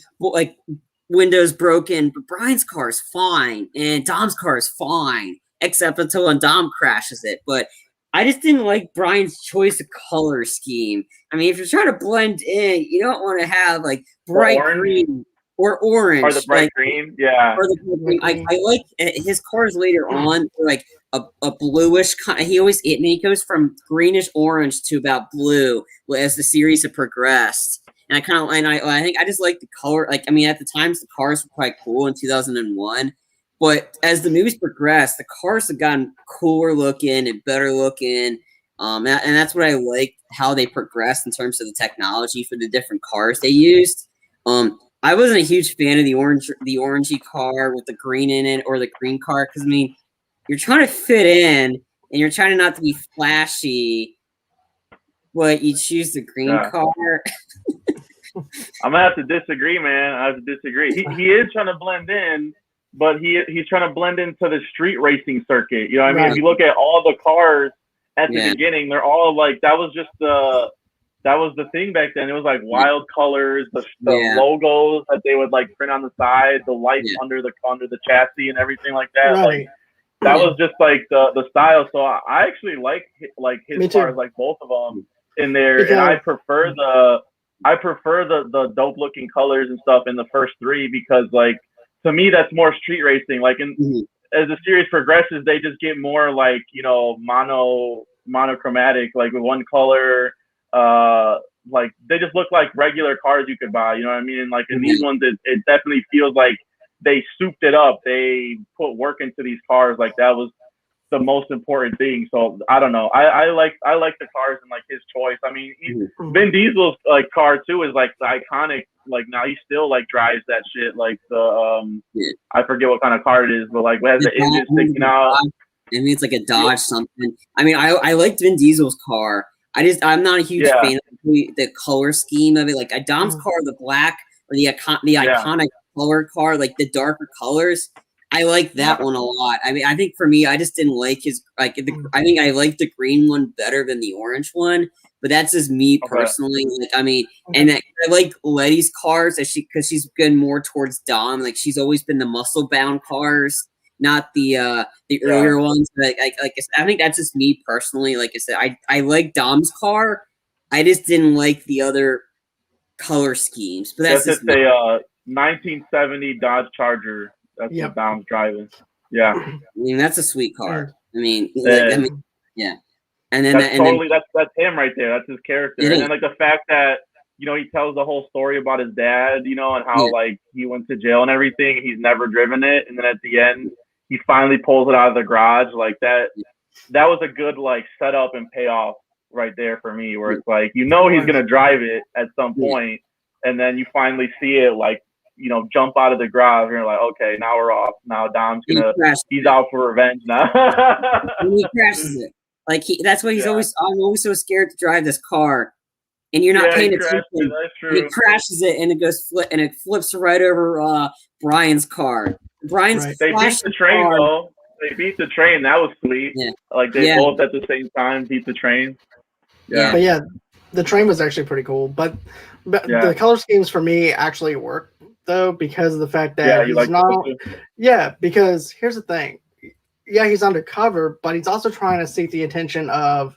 windows broken, but Brian's car is fine, and Dom's car is fine, except until when Dom crashes it. But I just didn't like Brian's choice of color scheme. I mean, if you're trying to blend in, you don't want to have like bright green or orange, or the bright green. Yeah, or the green. I like his cars later on, like a bluish kind. He goes from greenish orange to about blue as the series have progressed. And I think I just like the color. Like, I mean, at the times the cars were quite cool in 2001, but as the movies progressed, the cars have gotten cooler looking and better looking. And that's what I like, how they progressed in terms of the technology for the different cars they used. I wasn't a huge fan of the orangey car with the green in it, or the green car, because I mean, you're trying to fit in and you're trying not to be flashy, but you choose the green car. I'm gonna have to disagree, man. I have to disagree. He is trying to blend in, but he's trying to blend into the street racing circuit. You know what I mean? If you look at all the cars at the beginning, they're all like, that was the thing back then. It was like wild colors, the logos that they would like print on the side, the lights under the chassis and everything like that. Right. Like, that was just like the style. So I actually like his cars, like both of them in there, and I prefer the dope looking colors and stuff in the first 3, because like, to me, that's more street racing. Like, as the series progresses, they just get more like, monochromatic, like with one color. Like, they just look like regular cars you could buy. You know what I mean? And like in these ones, it definitely feels like they souped it up. They put work into these cars. Like, that was the most important thing. So I don't know. I like the cars and like his choice. I mean, Vin Diesel's like car too is like the iconic. Like, now he still like drives that shit. Like the I forget what kind of car it is, but like it has the engine sticking out. I mean, it's like a Dodge something. I mean, I liked Vin Diesel's car. I'm not a huge fan of the color scheme of it. Like Dom's car, the black or the iconic color car, like the darker colors. I like that one a lot. I mean, I think for me, I just didn't like his I think I like the green one better than the orange one. But that's just me personally. Like, I mean, and I like Letty's cars because she's been more towards Dom. Like she's always been the muscle bound cars, not the earlier ones. Like I think that's just me personally. Like I said, I like Dom's car. I just didn't like the other color schemes. But that's just a 1970 Dodge Charger. That's what Dom's driving. Yeah, I mean that's a sweet car. I mean, yeah. And then that's him right there. That's his character. And then like the fact that he tells the whole story about his dad, and how like he went to jail and everything. He's never driven it, and then at the end he finally pulls it out of the garage. Like that was a good like setup and payoff right there for me. Where it's like he's gonna drive it at some point, and then you finally see it like jump out of the garage, and you're like, okay, now we're off. Now Dom's he's out for revenge now. And he crashes it. Like that's why I'm always so scared to drive this car, and you're not paying attention. He crashes it, and it flips right over Brian's car. Brian's they beat the train though. They beat the train. That was sweet. Yeah. Like they both at the same time beat the train. Yeah. But the train was actually pretty cool. But the color schemes for me actually worked though because of the fact that he's not. Yeah, because here's the thing. Yeah, he's undercover, but he's also trying to seek the attention of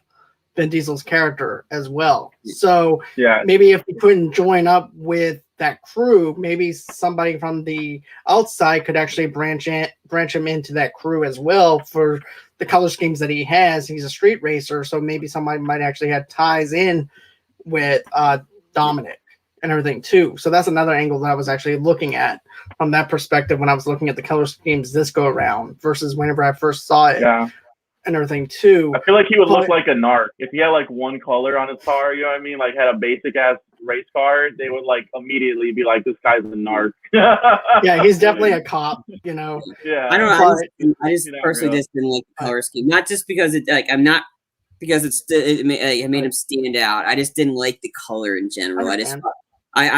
Vin Diesel's character as well. So maybe if he couldn't join up with that crew, maybe somebody from the outside could actually branch him into that crew as well for the color schemes that he has. He's a street racer, so maybe somebody might actually have ties in with Dominic and everything too. So that's another angle that I was actually looking at from that perspective when I was looking at the color schemes this go around versus whenever I first saw it and everything too. I feel like he would look like a narc. If he had like one color on his car, you know what I mean? Like had a basic ass race car, they would like immediately be like, this guy's a narc. Yeah, he's definitely a cop, Yeah. I don't know. I just personally just didn't like the color scheme. Not just because it made him stand out. I just didn't like the color in general. I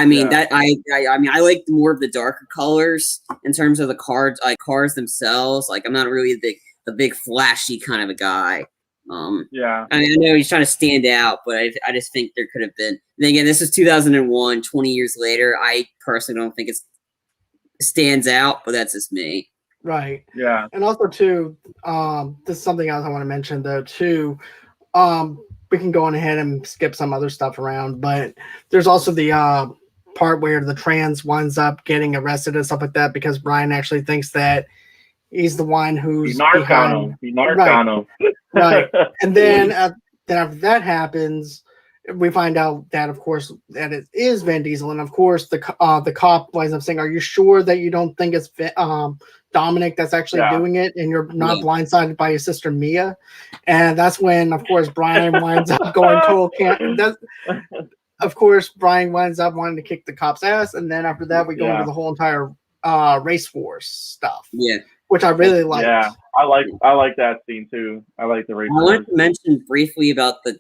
like more of the darker colors in terms of the cars themselves. Like I'm not really the big flashy kind of a guy. I know he's trying to stand out, but I just think there could have been. And again, this is 2001, 20 years later. I personally don't think it stands out, but that's just me. Right. Yeah. And also too, this is something else I want to mention though too. We can go on ahead and skip some other stuff around, but there's also the part where the trans winds up getting arrested and stuff like that because Brian actually thinks that he's the one who's behind. He narc on him. Right. And then after that happens, we find out that, of course, that it is Vin Diesel. And, of course, the cop winds up saying, are you sure that you don't think it's Dominic that's actually doing it and you're not blindsided by your sister Mia? And that's when, of course, Brian winds up going total of course, Brian winds up wanting to kick the cop's ass. And then after that, we go into the whole entire race wars stuff. Yeah. Which I really liked. Yeah, I like that scene too. I like the race. I wanted to mention briefly about the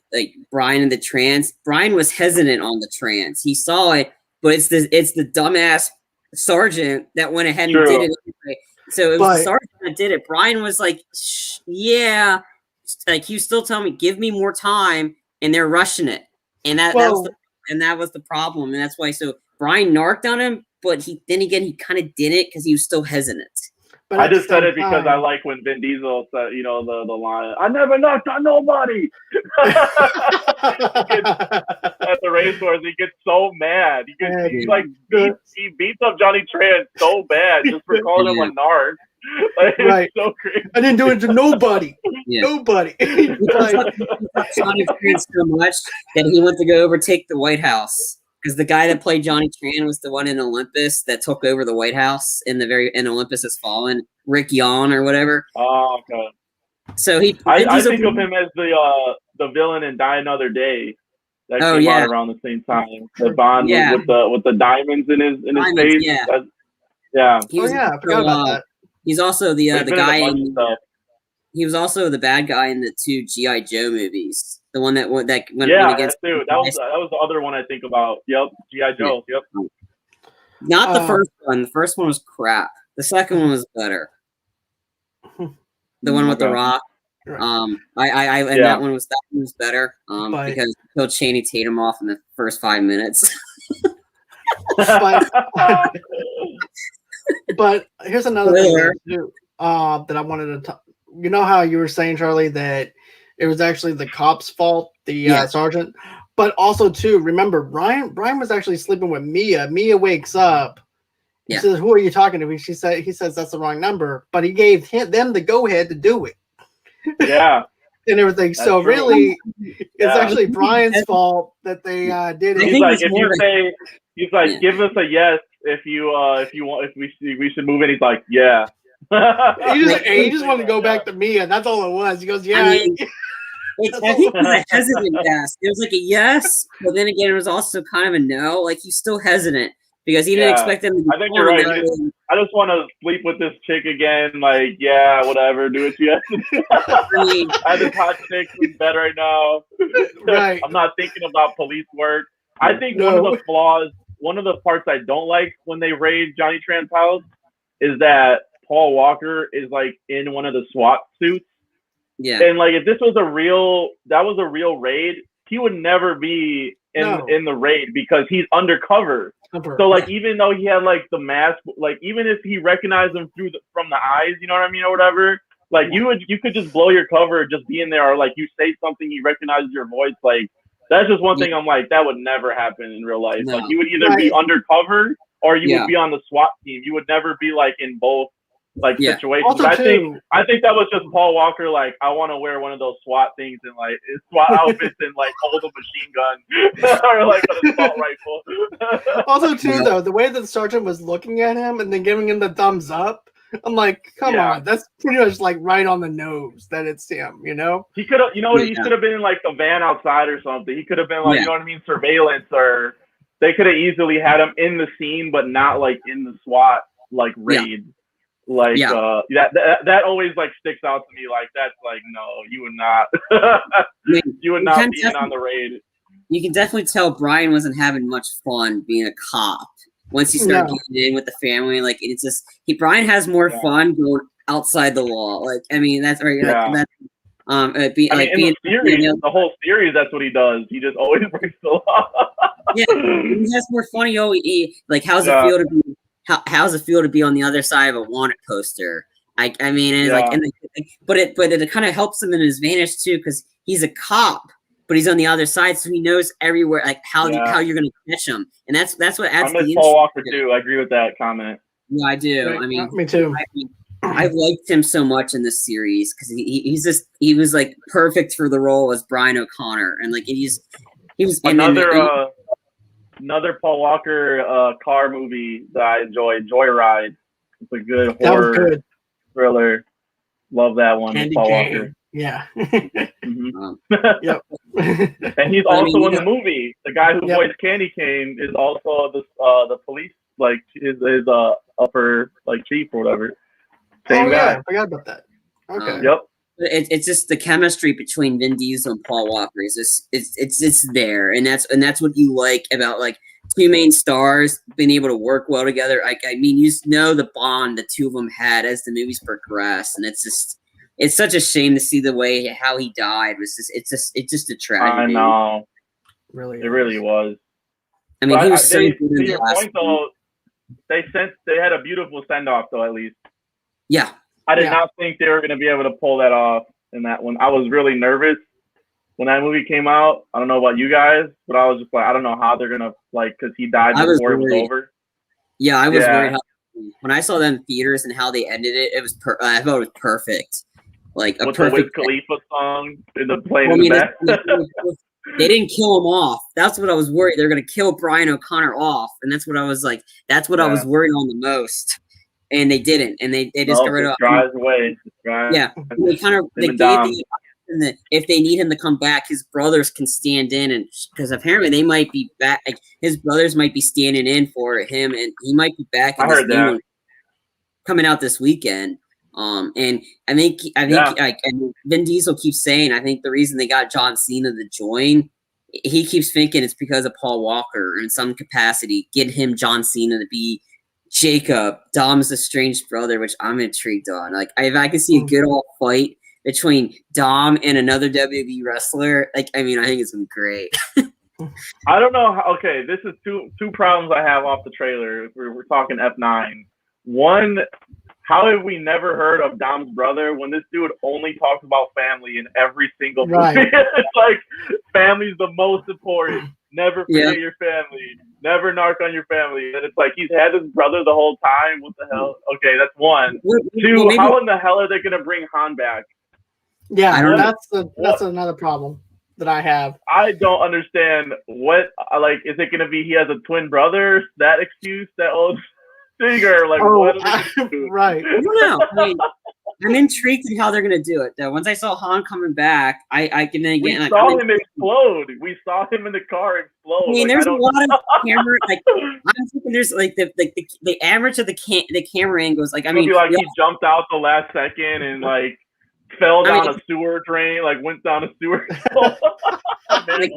Brian and the trans. Brian was hesitant on the trans. He saw it, but it's the dumbass sergeant that went ahead and did it anyway. So it was the sergeant that did it. Brian was like, yeah, like he was still telling me, give me more time, and they're rushing it, and that was the problem, and that's why. So Brian narked on him, but he kind of did it because he was still hesitant. But I just said it because I like when Vin Diesel said, the line, I never knocked on nobody. At the racecourse, he gets so mad. He beats up Johnny Tran so bad just for calling him a narc. Like, right. It's so crazy. I didn't do it to nobody. Nobody. Johnny Tran so much that he went to go overtake the White House. Because the guy that played Johnny Tran was the one in Olympus that took over the White House in Olympus Has Fallen, Rick Yawn or whatever. Oh, okay. So I think of him as the villain in Die Another Day. That came out around the same time. The Bond with the diamonds in his face. Yeah. I forgot about that. He's also the guy in He was also the bad guy in the 2 G.I. Joe movies. The one that went Yeah, against. that was the other one I think about. Yep, G.I. Joe. Yep. Not the first one. The first one was crap. The second one was better. The one with The Rock. Right. That one was better. But- Because he killed Channing Tatum off in the first 5 minutes. But here's another thing that I wanted to talk. You know how you were saying, Charlie, that it was actually the cop's fault, the sergeant, but also too. Remember, Brian was actually sleeping with Mia. Mia wakes up. He says, "Who are you talking to?" He says that's the wrong number, but he gave them the go ahead to do it. Yeah. And everything. That's so true. really, it's actually Brian's fault that they did it. He's like, give us a yes if you want, if we should move in. He's like, yeah. he just wanted to go back to Mia. That's all it was. He goes, yeah. I think it was a hesitant yes. It was like a yes, but then again, it was also kind of a no. Like he's still hesitant because he didn't expect them to. I think you're right. I just want to sleep with this chick again. Like, yeah, whatever. Do what you have to do. I have this hot chick in bed right now. Right. I'm not thinking about police work. I think one of the flaws, one of the parts I don't like when they raid Johnny Tran's house is that Paul Walker is like in one of the SWAT suits. Yeah. And like if this was a real raid, he would never be in the raid because he's undercover. So like even though he had like the mask, like even if he recognized him from the eyes, you know what I mean, or whatever, like you could just blow your cover, just be in there, or like you say something, he recognizes your voice. Like that's just one thing I'm like, that would never happen in real life. No. Like you would either be undercover or you would be on the SWAT team. You would never be like in both situations. Also, I think that was just Paul Walker. Like, I want to wear one of those SWAT things and like SWAT outfits and like hold a machine gun or like an assault rifle. Also, too, though, the way that the sergeant was looking at him and then giving him the thumbs up, I'm like, come on, that's pretty much like right on the nose that it's him. You know, he could have, he should have been in like the van outside or something. He could have been like, you know what I mean, surveillance, or they could have easily had him in the scene, but not like in the SWAT like raid. Like that always like sticks out to me. Like that's like, no, you would not you would not be in on the raid. You can definitely tell Brian wasn't having much fun being a cop once he started getting in with the family. Like it's just Brian has more fun going outside the law. Like I mean that's right. Like, that's, the whole series, that's what he does. He just always breaks the law. He has more fun. He like how's it feel to be. How's it feel to be on the other side of a wanted poster? I mean, and but it kind of helps him in his advantage too, because he's a cop, but he's on the other side, so he knows everywhere, like how you're gonna catch him, and that's what adds. I miss Paul Walker too. I agree with that comment. Yeah, I do. Right. I mean, me too. I've liked him so much in this series because he was like perfect for the role as Brian O'Connor, and like he was Another Paul Walker car movie that I enjoyed, Joyride. It's a good horror thriller. Love that one. Candy Paul Cane. Walker. Yeah. Yep. And he's also in the movie. The guy who voiced Candy Cane is also the police, like his upper like chief or whatever. Same guy. I forgot about that. Okay. Yep. It's just the chemistry between Vin Diesel and Paul Walker is just it's there, and that's what you like about like two main stars being able to work well together. I mean, you know the bond the two of them had as the movies progressed, and it's such a shame to see the way how he died. It's just a tragedy. I know. It really was. I mean, he was so good in the last point, though, they had a beautiful send off though, at least. Yeah. I did not think they were going to be able to pull that off in that one. I was really nervous when that movie came out. I don't know about you guys, but I was just like, I don't know how they're going to, like, because he died before it was over. Yeah, I was worried. When I saw them in theaters and how they ended it, I thought it was perfect. Like a with perfect the Wiz Khalifa song in the plane in the back. They didn't kill him off. That's what I was worried. They're going to kill Brian O'Connor off, and that's what I was like. That's what I was worried on the most. And they didn't, and they just got rid of. Drives away. Yeah, they kind of gave the option that if they need him to come back, his brothers can stand in, and because apparently they might be back. Like, his brothers might be standing in for him, and he might be back. I heard that coming out this weekend. And like, and Vin Diesel keeps saying, I think the reason they got John Cena to join, he keeps thinking it's because of Paul Walker in some capacity, get him John Cena to be Jacob, Dom's estranged brother, which I'm intrigued on. Like, if I can see a good old fight between Dom and another WWE wrestler, like, I mean, I think it's gonna be great. I don't know. Okay, this is two problems I have off the trailer. We're talking F9. One, how have we never heard of Dom's brother when this dude only talks about family in every single movie? Right. It's like, family's the most important. Never forget your family. Never narc on your family. And it's like, he's had his brother the whole time. What the hell? Okay, that's one. Two, how in the hell are they going to bring Han back? Yeah, that's another problem that I have. I don't understand what, like, is it going to be he has a twin brother? That excuse? That old figure? Like, what are they do? Right. I don't know. I mean, I'm intrigued in how they're going to do it, though. Once I saw Han coming back, I can then again. We saw him explode. We saw him in the car explode. I mean, there's a lot of camera. Like, I'm thinking there's like the average of the camera angles. Like, I mean, like he jumped out the last second and like fell down a sewer drain. Like went down a sewer. I think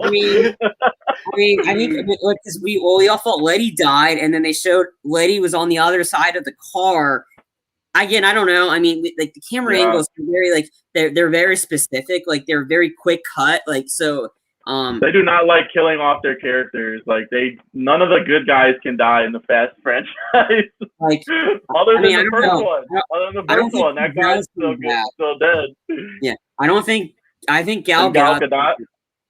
because we all thought Letty died, and then they showed Letty was on the other side of the car. Again, I don't know. I mean, like the camera angles are very like they're very specific. Like they're very quick cut. Like so. They do not like killing off their characters. Like none of the good guys can die in the Fast franchise. Like other than the first one. Other than the first one, that guy's still dead. Yeah, I think Gal Gadot.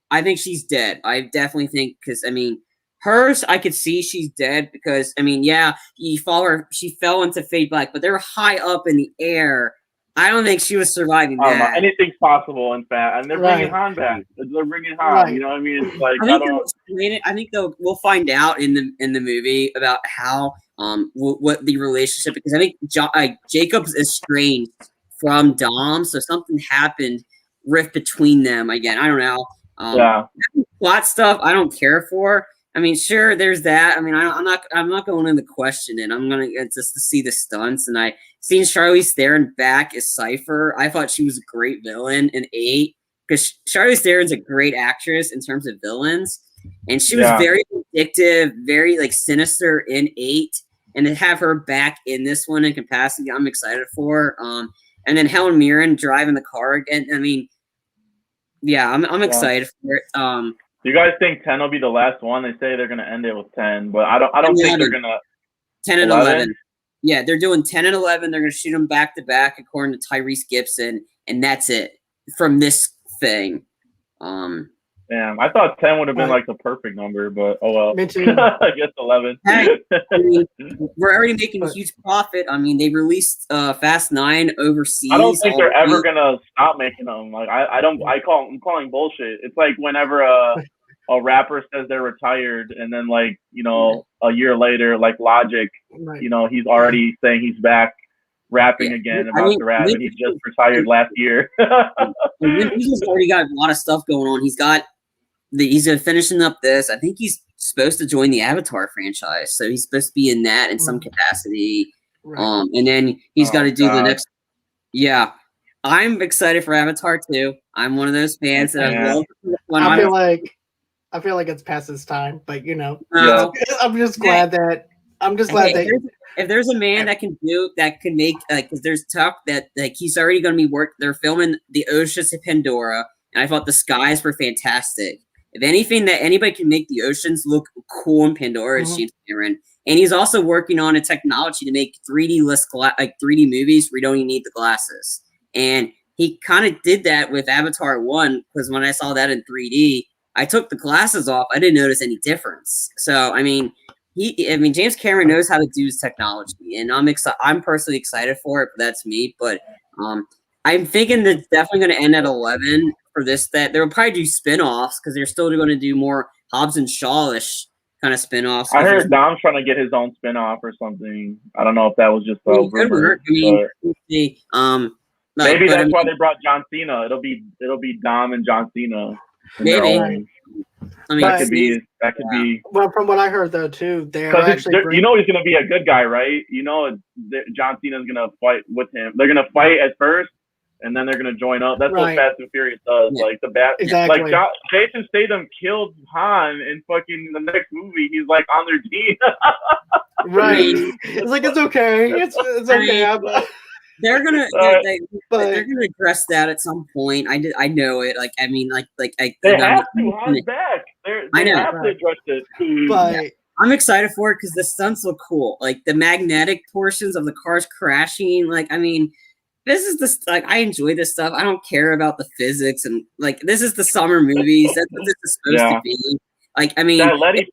I think she's dead. I definitely think because I mean. Hers, I could see she's dead because I mean, yeah, you follow her. She fell into Fade Black, but they're high up in the air. I don't think she was surviving that. Anything's possible, in fact, and they're bringing Han back. They're bringing Han. Right. You know what I mean? It's like I think we'll find out in the movie about how what the relationship because I think Jacob's estranged from Dom, so something happened rift between them again. I don't know. Plot stuff I don't care for. I mean, sure, there's that. I mean, I'm not going into question it. I'm gonna just to see the stunts, and I seen Charlize Theron back as Cypher. I thought she was a great villain in 8 because Charlize Theron's a great actress in terms of villains, and she was very addictive, very like sinister in 8, and to have her back in this one in capacity, I'm excited for. And then Helen Mirren driving the car again. I mean, yeah, I'm excited for it. Do you guys think 10 will be the last one? They say they're gonna end it with 10, but I don't think they're gonna 10 and 11. Yeah, they're doing 10 and 11. They're gonna shoot them back to back according to Tyrese Gibson, and that's it from this thing. Damn, I thought 10 would have been like the perfect number, but oh well. Me too. I guess 11. Hey, I mean, we're already making a huge profit. I mean, they released Fast 9 overseas. I don't think they're ever gonna stop making them. Like I'm calling bullshit. It's like whenever a rapper says they're retired, and then like a year later, like Logic, he's already saying he's back rapping again about to rap, and he just retired last year. He's already got a lot of stuff going on. He's finishing up this. I think he's supposed to join the Avatar franchise, so he's supposed to be in that in some capacity. Right. And then he's got to do the next. Yeah, I'm excited for Avatar too. I'm one of those fans that I love. I feel like it's past its time, but I'm just glad that if there's a man that can make because there's talk that like he's already going to be they're filming the Oceans of Pandora, and I thought the skies were fantastic. If anything that anybody can make the oceans look cool in Pandora is James Cameron, and he's also working on a technology to make 3D-less 3D movies where you don't even need the glasses. And he kind of did that with Avatar 1 because when I saw that in 3D. I took the glasses off. I didn't notice any difference. So, I mean, James Cameron knows how to do his technology, and I'm personally excited for it. But that's me. But I'm thinking that it's definitely going to end at 11 for this. That they'll probably do spinoffs because they're still going to do more Hobbs and Shaw-ish kind of spinoffs. I heard Dom's trying to get his own spinoff or something. I don't know if that was just a rumor. Maybe that's why they brought John Cena. It'll be Dom and John Cena. Maybe. Own. I mean, That could be. Well, from what I heard though too, they're because actually you know he's gonna be a good guy, right? You know, John Cena's gonna fight with him. They're gonna fight at first, and then they're gonna join up. That's what Fast and Furious does. Yeah. Like the bat, exactly. like Jason Statham killed Han in fucking the next movie. He's like on their team. Right. It's like it's okay. It's okay. They're gonna address that at some point. I know it. Like I mean, they have to. Han's back. They have to address it. But I'm excited for it because the stunts look cool. Like the magnetic portions of the cars crashing. Like I mean, this is I enjoy this stuff. I don't care about the physics and like this is the summer movies. That's what this is supposed to be. Like I mean, that Letty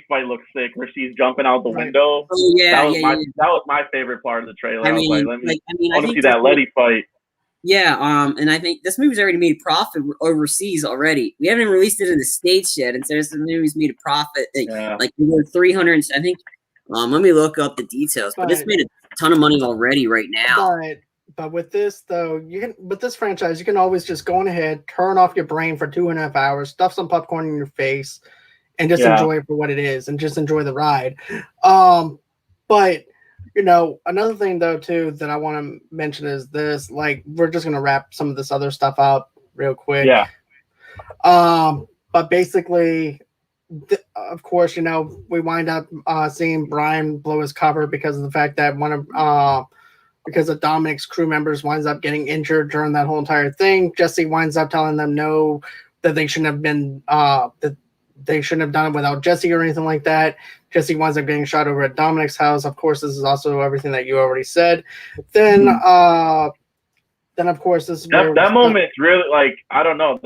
fight looks sick, where she's jumping out the window. Oh yeah, that was my favorite part of the trailer. I mean, want to see that Letty fight. Yeah, and I think this movie's already made a profit overseas already. We haven't released it in the States yet, and so this movie's made a profit. Like 300. I think. Let me look up the details, but it's made a ton of money already right now. But with this though, with this franchise, you can always just go on ahead, turn off your brain for 2.5 hours, stuff some popcorn in your face, and just enjoy it for what it is, and just enjoy the ride. But another thing though too that I want to mention is this. Like, we're just gonna wrap some of this other stuff up real quick. Yeah. But basically, of course, we wind up seeing Brian blow his cover because of the fact that because of Dominic's crew members winds up getting injured during that whole entire thing. Jesse winds up telling them no, that they shouldn't have been that they shouldn't have done it without Jesse or anything like that. Jesse winds up getting shot over at Dominic's house. Of course, this is also everything that you already said. Then of course this is that moment's really like I don't know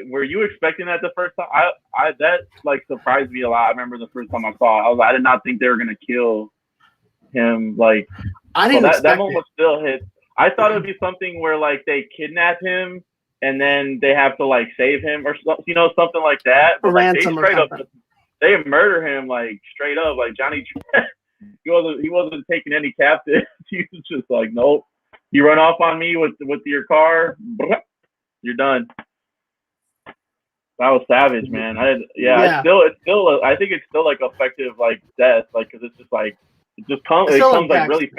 were you expecting that the first time? I that like surprised me a lot. I remember the first time I saw it, I did not think they were gonna kill him. Like I didn't that moment still hit. I thought it would be something where like they kidnap him and then they have to like save him or something like that. But like, they murder him like straight up. Like Johnny, he wasn't taking any captives. He was just like, nope. You run off on me with your car, you're done. That was savage, man. It's still I think it's still like effective like death, like because it's just like it comes like really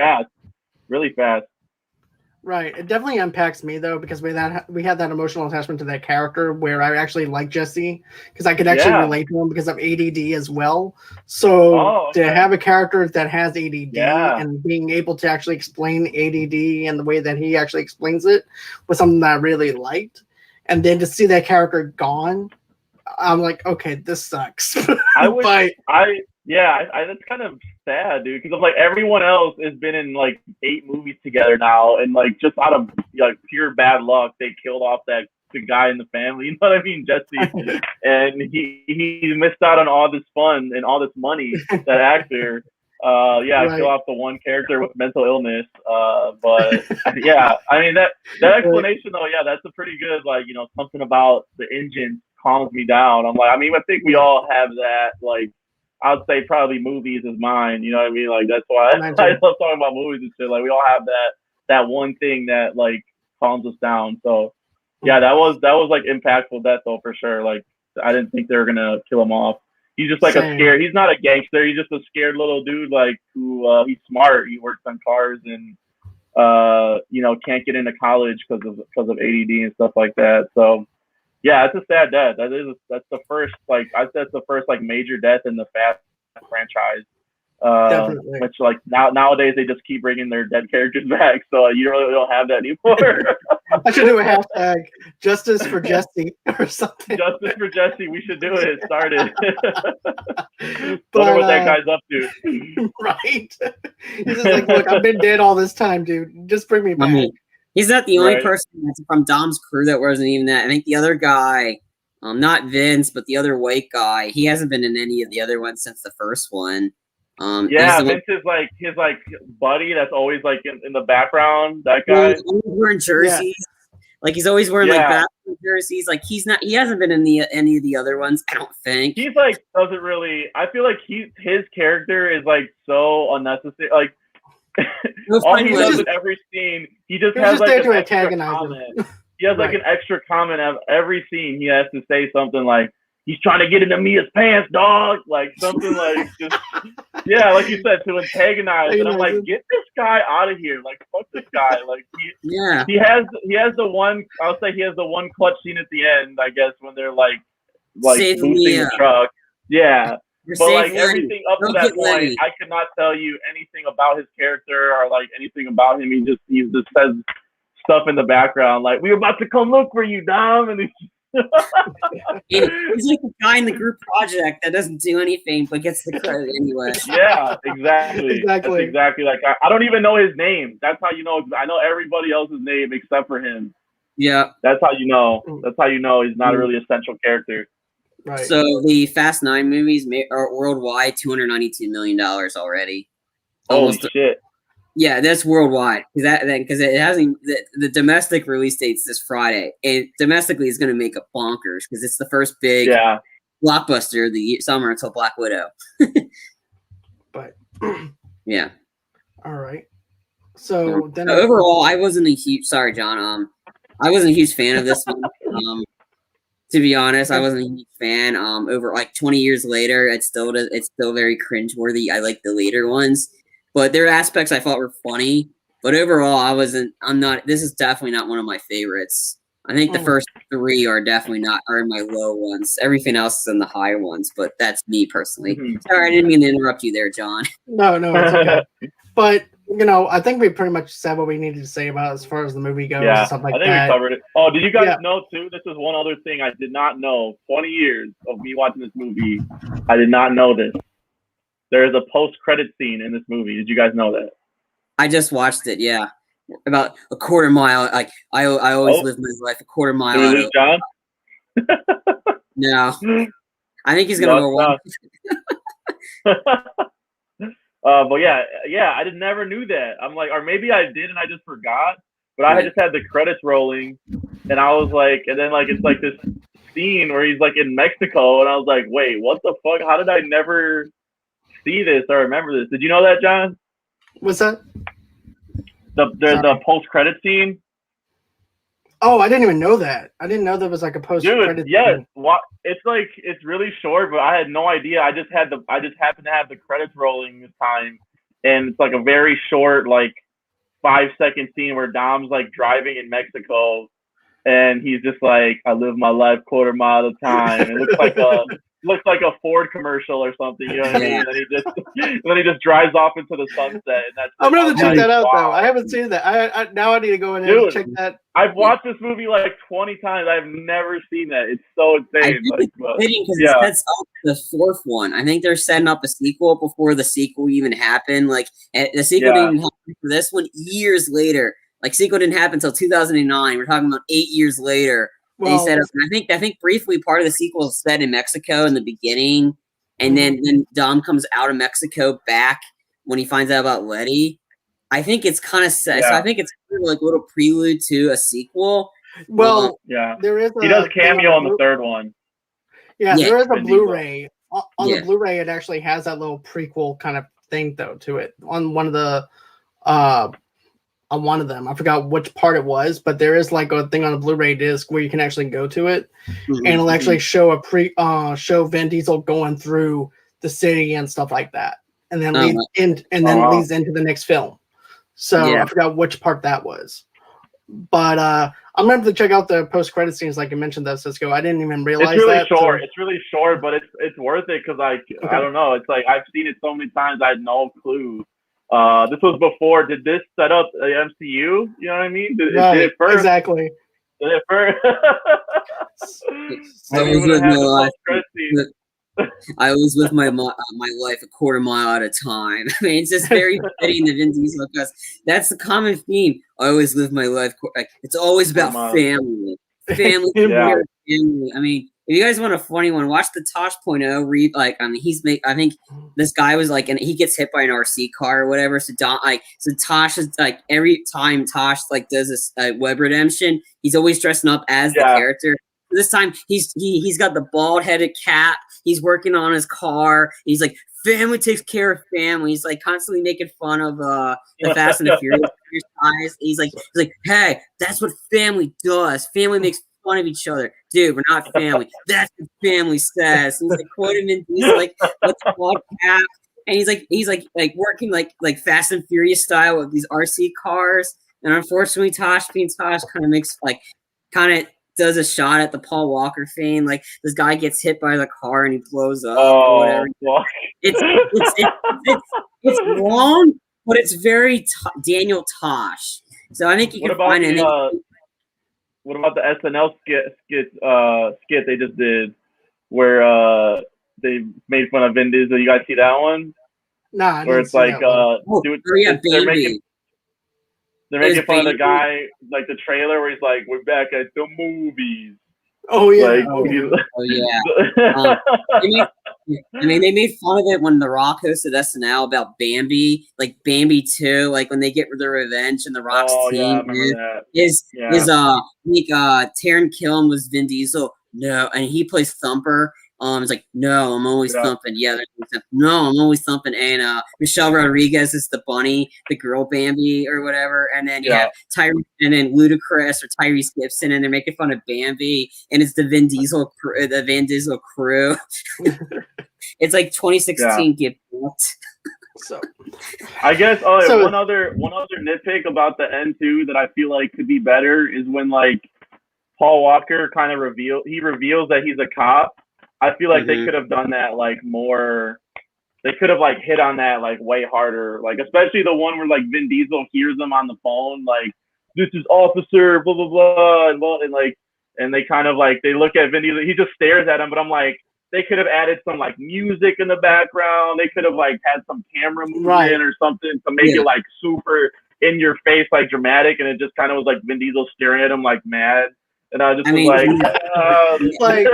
fast. Right. It definitely impacts me though because we had that emotional attachment to that character where I actually like Jesse because I could actually relate to him because of ADD as well. So to have a character that has ADD and being able to actually explain ADD and the way that he actually explains it was something that I really liked. And then to see that character gone, I'm like, okay, this sucks. That's kind of sad, dude. Because like everyone else has been in like 8 movies together now, and like just out of like pure bad luck, they killed off the guy in the family. You know what I mean, Jesse, and he missed out on all this fun and all this money. That actor, kill off the one character with mental illness. But yeah, I mean that explanation though, that's a pretty good something about the engine calms me down. I'm like, I mean, I think we all have that like. I'd say probably movies is mine. You know what I mean? Like that's why I love talking about movies and shit. Like we all have that one thing that like calms us down. So yeah, that was like impactful death though for sure. Like I didn't think they were gonna kill him off. He's just like a scared. He's not a gangster. He's just a scared little dude. Like who he's smart. He works on cars and can't get into college because of ADD and stuff like that. So. Yeah, it's a sad death. That's the first major death in the Fast franchise. Which like nowadays they just keep bringing their dead characters back, so you really don't have that anymore. I should do a hashtag Justice for Jesse or something. Justice for Jesse. We should do it. Start it. Wonder what that guy's up to. Right. He's just like, look, I've been dead all this time, dude. Just bring me back. I mean, he's not the only person that's from Dom's crew that wasn't even that. I think the other guy, not Vince, but the other white guy, he hasn't been in any of the other ones since the first one. Vince is like his like buddy that's always like in the background. That guy. He's always wearing jerseys. Yeah. Like he's always wearing like basketball jerseys. Like he hasn't been in any of the other ones. I don't think. He's like doesn't really. I feel like his character is like so unnecessary. Like. All he does in every scene, he just has like an extra comment. he has like an extra comment of every scene. He has to say something like, "He's trying to get into Mia's pants, dog." Like something like just yeah, like you said, to antagonize. And I'm like, get this guy out of here. Like fuck this guy. Like he has the one. I'll say he has the one clutch scene at the end. I guess when they're like boosting the truck. Yeah. But like everything up to that point, I could not tell you anything about his character or like anything about him. He just says stuff in the background like, "We're about to come look for you, Dom," and he's like the guy in the group project that doesn't do anything but gets the credit anyway. Yeah, exactly. That's exactly like I don't even know his name. That's how you know. I know everybody else's name except for him. Yeah, that's how you know. That's how you know he's not a really essential character. Right. So the Fast 9 movies are worldwide $292 million already. Holy shit! Yeah, that's worldwide because it hasn't the domestic release date's this Friday, and domestically it's going to make a bonkers because it's the first big blockbuster of the summer until Black Widow. But yeah. All right. So then overall, I wasn't a huge John. I wasn't a huge fan of this one. To be honest, I wasn't a huge fan. Over like 20 years later, it's still very cringeworthy. I like the later ones, but there are aspects I thought were funny. But overall, I'm not. This is definitely not one of my favorites. I think the first 3 are definitely not in my low ones. Everything else is in the high ones, but that's me personally. Mm-hmm. Sorry, I didn't mean to interrupt you there, John. No, it's okay. But I think we pretty much said what we needed to say about it as far as the movie goes and stuff like that. I think we covered it. Oh, did you guys know too? This is one other thing I did not know. 20 years of me watching this movie, I did not know this. There is a post-credit scene in this movie. Did you guys know that? I just watched it. Yeah, about a quarter mile. Like I always live my life a quarter mile. Did we lose John? No, I think he's gonna go one. But yeah, I never knew that. I'm like, or maybe I did and I just forgot. But I just had the credits rolling, and I was like, and then like it's like this scene where he's like in Mexico, and I was like, wait, what the fuck? How did I never see this or remember this? Did you know that, John? What's that? The post credit scene. Oh, I didn't even know that. I didn't know there was like a post credit. Dude, yes. It's really short, but I had no idea. I just happened to have the credits rolling this time, and it's like a very short, like 5-second scene where Dom's like driving in Mexico, and he's just like, "I live my life quarter mile at a time." It looks like a Ford commercial or something, you know what I mean? And then he just drives off into the sunset. And that's I'm gonna have to check that out though. I haven't seen that. I now I need to go in and check that. I've watched this movie like 20 times. I've never seen that. It's so insane. It sets up the 4th one. I think they're setting up a sequel before the sequel even happened. Like the sequel didn't even happen for this one years later. Like sequel didn't happen until 2009. We're talking about 8 years later. Well, they set up, I think briefly part of the sequel is set in Mexico in the beginning, and then Dom comes out of Mexico back when he finds out about Letty. I think it's kind of set. So I think it's kind of like a little prelude to a sequel. Well, there is. He does cameo on the 3rd one. Yeah, there is a Blu-ray. On the Blu-ray, it actually has that little prequel kind of thing though to it. On one of the on one of them. I forgot which part it was, but there is like a thing on a Blu-ray disc where you can actually go to it, and it'll actually show show Vin Diesel going through the city and stuff like that, and then leads into the next film. So I forgot which part that was, but I'm gonna have to check out the post-credit scenes, like you mentioned, though, Cisco. I didn't even realize that. Short. It's really short, but it's worth it because I don't know. It's like I've seen it so many times. I had no clue. This was before. Did this set up the MCU? You know what I mean? Did it first? Exactly. Did it first? I was with my life a quarter mile at a time. I mean, it's just very fitting that Vin Diesel, because that's the common theme. I always live my life. It's always about family. Family. Family. I mean, if you guys want a funny one, watch the Tosh.0 read. Like, I mean, I think this guy was like, and he gets hit by an RC car or whatever. So Tosh is like, every time Tosh like does this web redemption, he's always dressing up as the character. This time he's got the bald headed cap. He's working on his car. He's like family takes care of family. He's like constantly making fun of the Fast and the Furious guys. He's like, hey, that's what family does. Family makes fun of each other. Dude, we're not family. That's what family says. And he's like quoting him. He's like, what's called cap? And he's like working like Fast and Furious style with these RC cars. And unfortunately, Tosh kind of does a shot at the Paul Walker thing. Like this guy gets hit by the car and he blows up or whatever. It's long, but it's very Daniel Tosh. So I think you can find it. What about the SNL skit they just did where they made fun of Vin Diesel? You guys see that one? Nah, where it's like they're making fun of the guy, like the trailer where he's like, "We're back at the movies." Oh yeah, they made fun of it when The Rock hosted SNL about Bambi, like Bambi 2, like when they get their revenge and The Rock's team is Taron Killam was Vin Diesel, no, and he plays Thumper. It's like, no, I'm always thumping. Yeah, no, I'm always thumping. And Michelle Rodriguez is the bunny, the girl Bambi or whatever. And then Tyrese and then Ludacris or Tyrese Gibson, and they're making fun of Bambi, and it's the Vin Diesel crew. It's like 2016 get booked. So I guess one other nitpick about the end too that I feel like could be better is when like Paul Walker kind of reveals that he's a cop. I feel like they could have done that like more. They could have like hit on that like way harder. Like especially the one where like Vin Diesel hears them on the phone, like this is officer blah blah blah, and they kind of like they look at Vin Diesel. He just stares at him, but I'm like they could have added some like music in the background. They could have like had some camera movement or something to make it like super in your face, like dramatic, and it just kind of was like Vin Diesel staring at him like mad. And I just like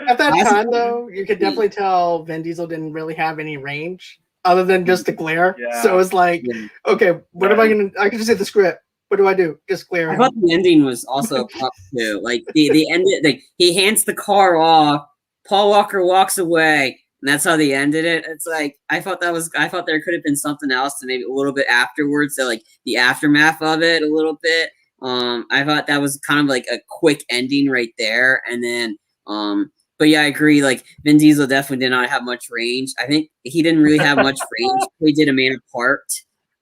at that time though, you could definitely tell Vin Diesel didn't really have any range other than just the glare. Yeah. So it's like, okay, what am I gonna? I can just hit the script. What do I do? Just glare. I thought the ending was also up too. Like the ended, like he hands the car off. Paul Walker walks away, and that's how they ended it. It's like I thought there could have been something else to maybe a little bit afterwards, so like the aftermath of it a little bit. I thought that was kind of like a quick ending right there, and then but yeah, I agree. Like Vin Diesel definitely did not have much range. I think he didn't really have much range. He did A Man Apart.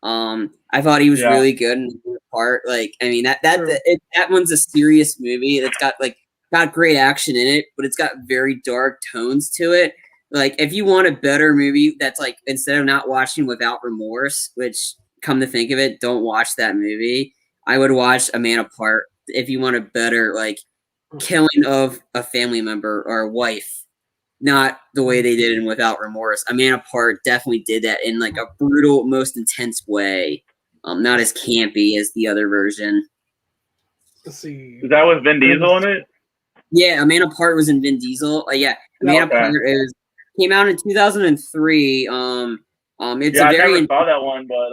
I thought he was really good in A Man Apart. Like I mean that one's a serious movie. It's got great action in it, but it's got very dark tones to it. Like if you want a better movie that's like instead of not watching Without Remorse, which come to think of it, don't watch that movie. I would watch A Man Apart if you want a better like killing of a family member or a wife, not the way they did in Without Remorse. A Man Apart definitely did that in like a brutal, most intense way, not as campy as the other version. Let's see. Is that with Vin Diesel in it? Yeah, A Man Apart was in Vin Diesel. A Man Apart came out in 2003. I never saw that one, but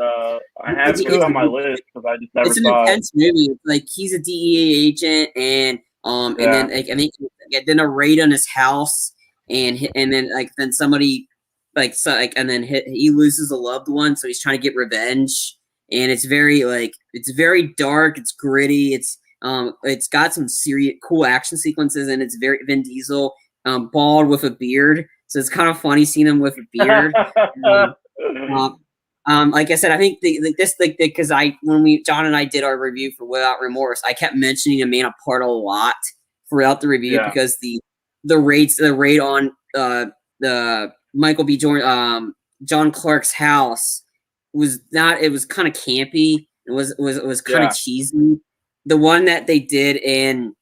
I have it on my list because I just never saw it. It's an intense movie. Like he's a DEA agent, and then like I think then a raid on his house, and then somebody and then he loses a loved one, so he's trying to get revenge, and it's very dark, it's gritty, it's got some serious cool action sequences, and it's very Vin Diesel, bald with a beard, so it's kind of funny seeing him with a beard. Like I said, I think because when John and I did our review for Without Remorse, I kept mentioning A Man Apart a lot throughout the review because the raid on the Michael B. Jordan John Clark's house was kind of campy. It was kind of cheesy. The one that they did in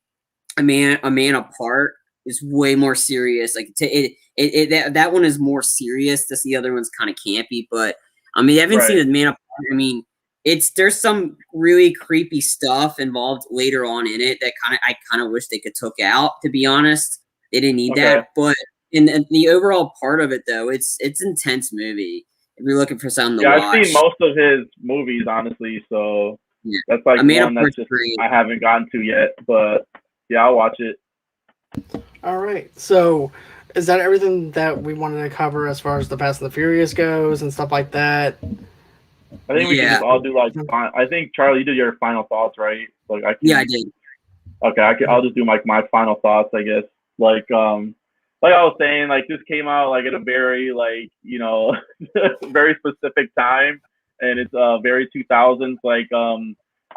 A Man Apart is way more serious. Like that one is more serious. The other one's kind of campy, but I mean, I haven't seen A Man Apart. I mean, there's some really creepy stuff involved later on in it that I kind of wish they could took out. To be honest, they didn't need that. But in the overall part of it, though, it's intense movie. If you're looking for something to watch, I've seen most of his movies, honestly. So that's like one that I haven't gotten to yet. But yeah, I'll watch it. All right. So, is that everything that we wanted to cover as far as the Fast and the Furious goes and stuff like that? I think we can Yeah, just all do like. I think Charlie, you did your final thoughts, right? Like I can. yeah, I did. Okay, I'll just do my final thoughts, I guess. Like I was saying, like this came out like at a very like very specific time, and it's very 2000s.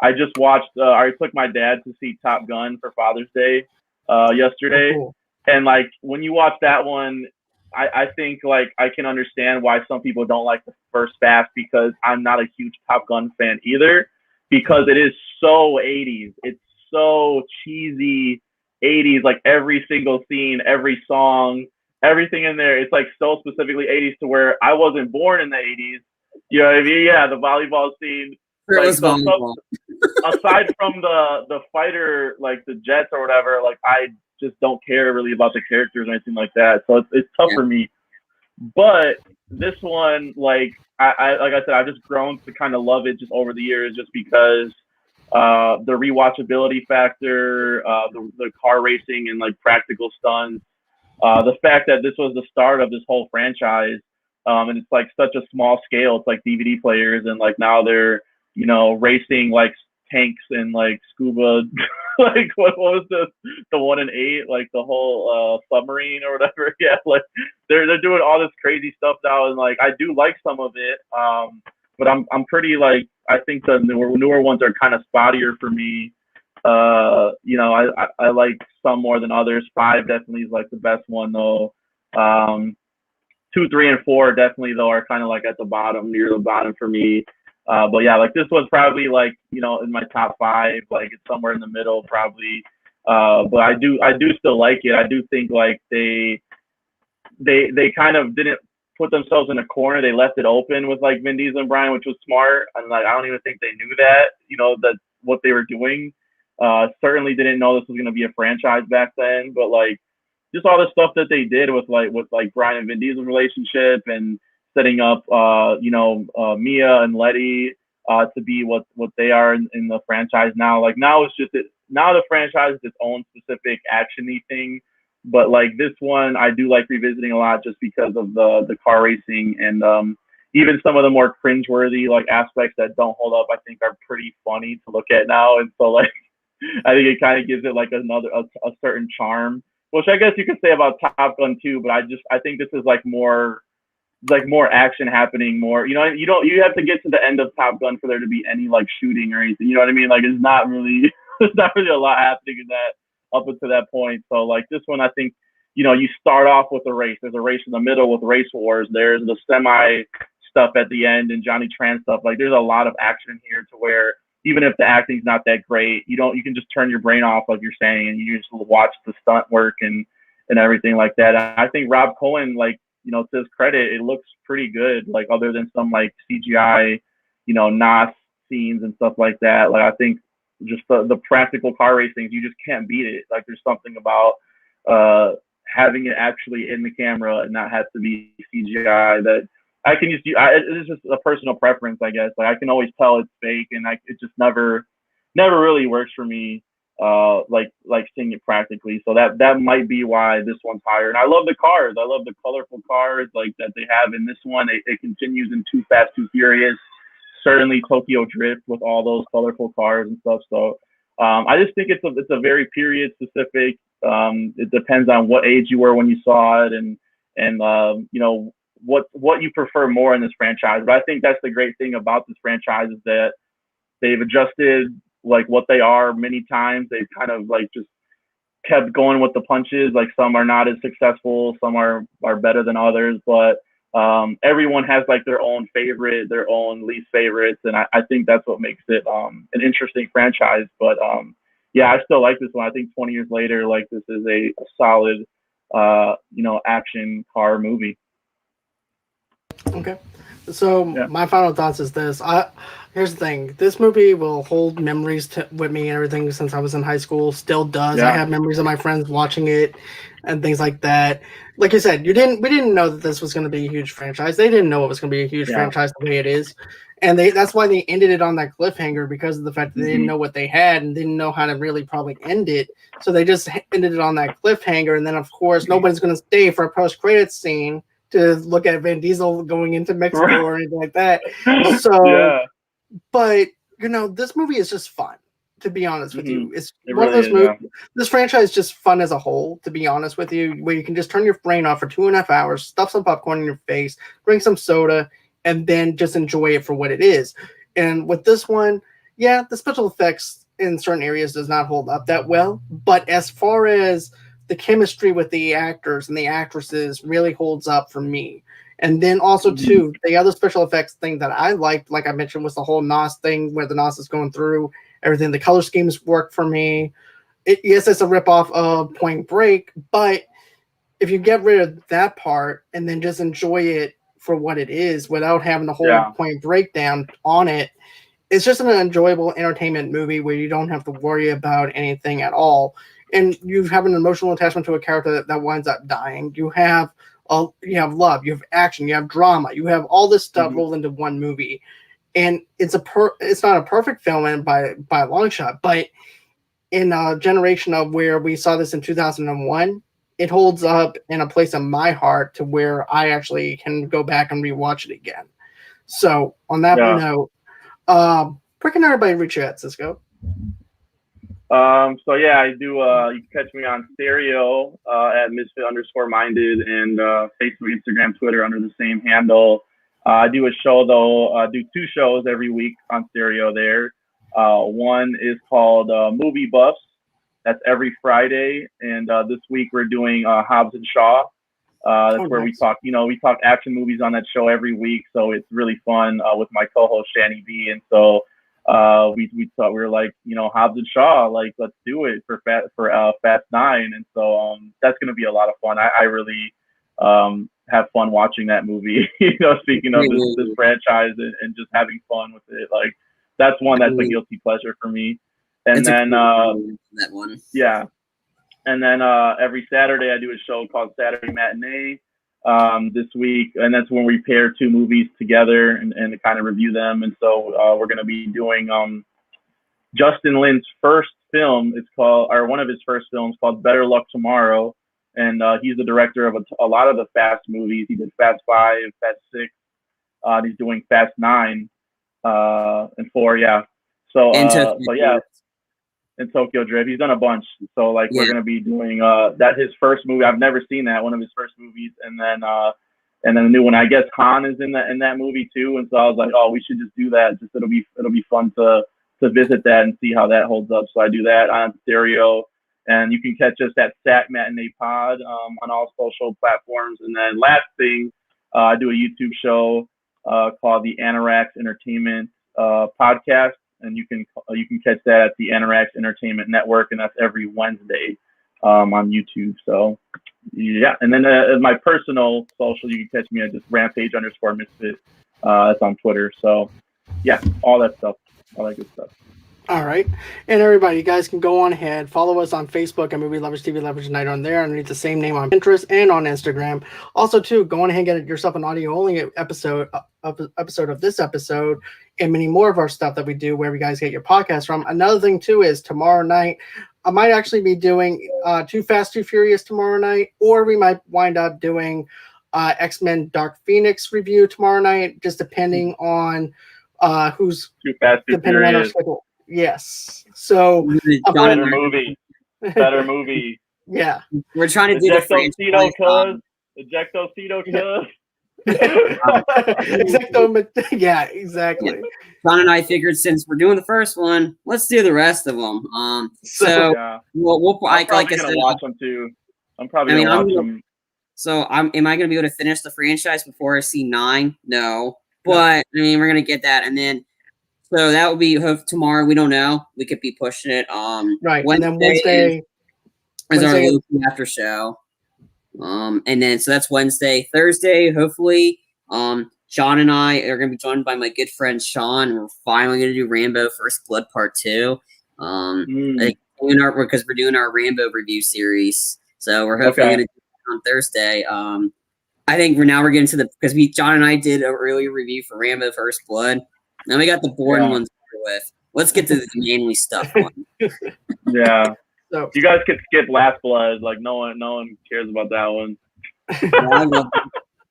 I just watched. I took my dad to see Top Gun for Father's Day Oh, yesterday, cool. and like when you watch that one, I think like I can understand why some people don't like the first Fast because I'm not a huge Top Gun fan either because it is so 80s. It's so cheesy 80s, like every single scene, every song, everything in there. It's like so specifically 80s to where I wasn't born in the 80s. You know what I mean? Yeah, the volleyball scene. It Like was so volleyball. aside from the fighter, like the jets or whatever, like I just don't care really about the characters or anything like that. So it's tough Yeah. for me. But this one, like I like I said, I've just grown to kind of love it just over the years, just because the rewatchability factor, the car racing and like practical stunts, the fact that this was the start of this whole franchise, and it's like such a small scale. It's like DVD players, and like now they're racing like tanks and like scuba. Like what was the 1 in 8, like the whole submarine or whatever. Yeah, like they're doing all this crazy stuff now, and like I do like some of it. But I'm pretty like I think the newer ones are kind of spottier for me. I like some more than others. 5 definitely is like the best one though. 2, 3, and 4 definitely though are kind of like at the bottom, near the bottom for me. But yeah, like this was probably like in my top 5. Like it's somewhere in the middle probably. But I do still like it. I do think like they kind of didn't put themselves in a corner. They left it open with like Vin Diesel and Brian, which was smart. And like I don't even think they knew that that what they were doing. Certainly didn't know this was going to be a franchise back then. But like just all the stuff that they did with Brian and Vin Diesel's relationship and setting up Mia and Letty to be what they are in the franchise now. Like now now the franchise is its own specific actiony thing. But like this one, I do like revisiting a lot just because of the car racing and even some of the more cringeworthy like aspects that don't hold up. I think are pretty funny to look at now, and so like I think it kind of gives it like a certain charm, which I guess you could say about Top Gun too. But I think this is like more action happening, more you have to get to the end of Top Gun for there to be any like shooting or anything. You know what I mean? Like it's not really there's not really a lot happening in that up until that point. So like this one, I think you start off with a race. There's a race in the middle with race wars. There's the semi stuff at the end and Johnny Tran stuff. Like there's a lot of action here to where even if the acting's not that great, you can just turn your brain off, like you're saying, and you just watch the stunt work and everything like that. And I think Rob Cohen, like, to his credit, it looks pretty good, like other than some like CGI, NOS scenes and stuff like that. Like I think just the practical car racing, you just can't beat it. Like there's something about having it actually in the camera and not have to be CGI that I can just do. It's just a personal preference, I guess. Like I can always tell it's fake, and it just never really works for me. Like seeing it practically. So that might be why this one's higher. And I love the cars. I love the colorful cars like that they have in this one. It continues in Too Fast, Too Furious. Certainly Tokyo Drift with all those colorful cars and stuff. So I just think it's a very period specific. It depends on what age you were when you saw it and what you prefer more in this franchise. But I think that's the great thing about this franchise is that they've adjusted like what they are many times. They've kind of like just kept going with the punches. Like some are not as successful, some are better than others, but everyone has like their own favorite, their own least favorites, and I think that's what makes it an interesting franchise. But yeah, I still like this one. I think 20 years later, like this is a solid action car movie. Okay. So Yeah. my final thoughts is this. Here's the thing. This movie will hold memories with me and everything since I was in high school. Still does. Yeah. I have memories of my friends watching it and things like that. Like you said, we didn't know that this was going to be a huge franchise. They didn't know it was going to be a huge Yeah. franchise the way it is. And that's why they ended it on that cliffhanger, because of the fact that they didn't know what they had and didn't know how to really probably end it. So they just ended it on that cliffhanger. And then, of course, nobody's going to stay for a post-credits scene to look at Vin Diesel going into Mexico or anything like that. So, but, this movie is just fun, to be honest with you. It's one of those movies. This franchise is just fun as a whole, to be honest with you, where you can just turn your brain off for 2.5 hours, stuff some popcorn in your face, drink some soda, and then just enjoy it for what it is. And with this one, the special effects in certain areas does not hold up that well. But as far as the chemistry with the actors and the actresses really holds up for me. And then also, too, the other special effects thing that I liked, like I mentioned, was the whole NOS thing where the NOS is going through everything. The color schemes work for me. Yes, it's a ripoff of Point Break, but if you get rid of that part and then just enjoy it for what it is without having the whole Point Breakdown on it, it's just an enjoyable entertainment movie where you don't have to worry about anything at all. And you have an emotional attachment to a character that winds up dying. You have love, you have action, you have drama, you have all this stuff rolled into one movie. And it's not a perfect film and by a long shot, but in a generation of where we saw this in 2001, it holds up in a place in my heart to where I actually can go back and rewatch it again. So on that note, where can everybody reach you at, Cisco? I do. You can catch me on Stereo at Misfit_Minded and Facebook, Instagram, Twitter under the same handle. I do a show though. I do 2 shows every week on Stereo there. One is called Movie Buffs. That's every Friday, and this week we're doing Hobbs and Shaw. That's where we talk action movies on that show every week. So it's really fun with my co-host Shani B. And so we thought, we were like, Hobbs and Shaw, like, let's do it for Fast 9. And so that's going to be a lot of fun. I really have fun watching that movie. Speaking of this franchise and just having fun with it, like that's one that's a guilty pleasure for me. And then that one. Yeah. And then every Saturday I do a show called Saturday Matinee this week, and that's when we pair 2 movies together and kind of review them. And so we're going to be doing Justin Lin's first film. It's called, or one of his first films, called Better Luck Tomorrow. And he's the director of a lot of the Fast movies. He did Fast 5, Fast 6. He's doing Fast 9 and 4. Yeah. So in Tokyo Drift. He's done a bunch. So we're gonna be doing that, his first movie. I've never seen that, one of his first movies, and then the new one. I guess Han is in that movie too. And so I was like, oh, we should just do that. Just it'll be fun to visit that and see how that holds up. So I do that on Stereo, and you can catch us at Sat Matinee Pod on all social platforms. And then last thing, I do a YouTube show called the Anorax Entertainment Podcast. And you can catch that at the Anorax Entertainment Network, and that's every Wednesday on YouTube. So yeah, and then my personal social, you can catch me at just Rampage_Misfit. That's on Twitter. So yeah, all that stuff, all that good stuff. All right. And everybody, you guys can go on ahead. Follow us on Facebook at Movie Lovers TV Lovers Unite on there, underneath the same name on Pinterest and on Instagram. Also, too, go on ahead and get yourself an audio-only episode of this episode and many more of our stuff that we do where you guys get your podcast from. Another thing, too, is tomorrow night, I might actually be doing Too Fast, Too Furious tomorrow night, or we might wind up doing X-Men Dark Phoenix review tomorrow night, just depending on who's Too Fast, Too depending on our Furious. schedule. Yes. So Better movie. Yeah. We're trying to do the franchise. Ejectocito, cuz. Yeah, exactly. John and I figured, since we're doing the first one, let's do the rest of them. I'm like I gonna said, watch them too. I'm probably gonna watch them. So am I gonna be able to finish the franchise before I see 9? No, but I mean, we're gonna get that, and then so that will be tomorrow. We don't know. We could be pushing it. Right. And then Wednesday is our Loki after show. And then so that's Wednesday. Thursday, hopefully, Sean and I are going to be joined by my good friend Sean. We're finally going to do Rambo First Blood Part 2. Because we're doing our Rambo review series. So we're hopefully going to do it on Thursday. I think we're getting to because John and I did an early review for Rambo First Blood. Now we got the boring ones to deal with. Let's get to the manly stuff one. Yeah. So You guys could skip Last Blood. Like no one cares about that one. I love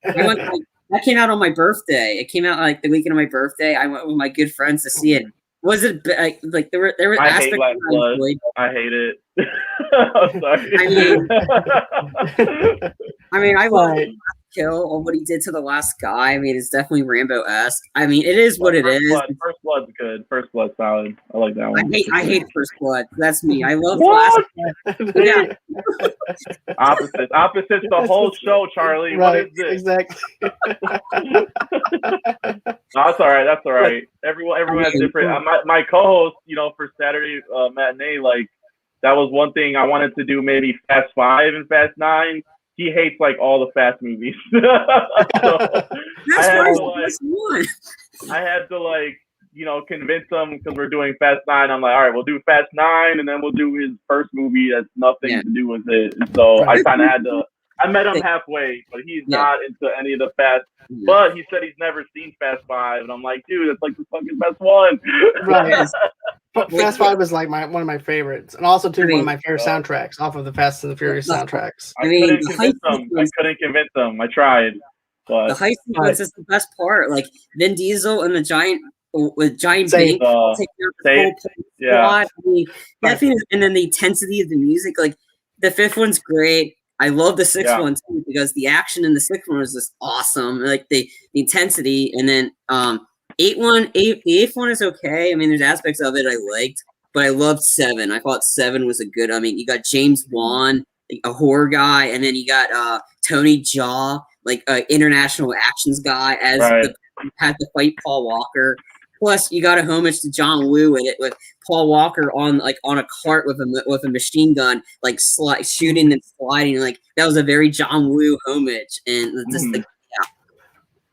it. That came out on my birthday. It came out like the weekend of my birthday. I went with my good friends to see it. Was it like there were I aspects hate Last I Blood. enjoyed. I hate it. I'm sorry. I mean, I love Kill on what he did to the last guy. I mean, it's definitely Rambo-esque. I mean, it is what it is. First Blood's good. First Blood's solid. I like that one. I hate First Blood. That's me. I love What? Last Blood. Yeah. Opposites the whole show, Charlie. Right, What is this? exactly. No, that's all right. That's all right. Everyone has different. My co-host, for Saturday matinee, like that was one thing I wanted to do. Maybe Fast 5 and Fast 9. He hates like all the Fast movies. So I had to convince him because we're doing Fast 9. I'm like, all right, we'll do Fast 9, and then we'll do his first movie that's nothing to do with it. And so I kind of had to. I met him halfway, but he's not into any of the Fast. But he said he's never seen Fast 5, and I'm like, dude, it's like the fucking best one. Right. Fast 5 is like one of my favorites, and also one of my favorite soundtracks off of the Fast and the Furious soundtracks. I couldn't convince him. I tried, but the heist sequence is the best part. Like Vin Diesel and the giant bank taking out the whole squad. I mean, and then the intensity of the music. Like the fifth one's great. I love the sixth one too because the action in the sixth one was just awesome. Like the intensity, and then the eighth one is okay. I mean, there's aspects of it I liked, but I loved 7. I thought 7 was a good. I mean, you got James Wan, a horror guy, and then you got Tony Jaa, like an international actions guy, had to fight Paul Walker. Plus, you got a homage to John Woo in it with Paul Walker on a cart with a machine gun, like shooting and sliding. Like that was a very John Woo homage, and just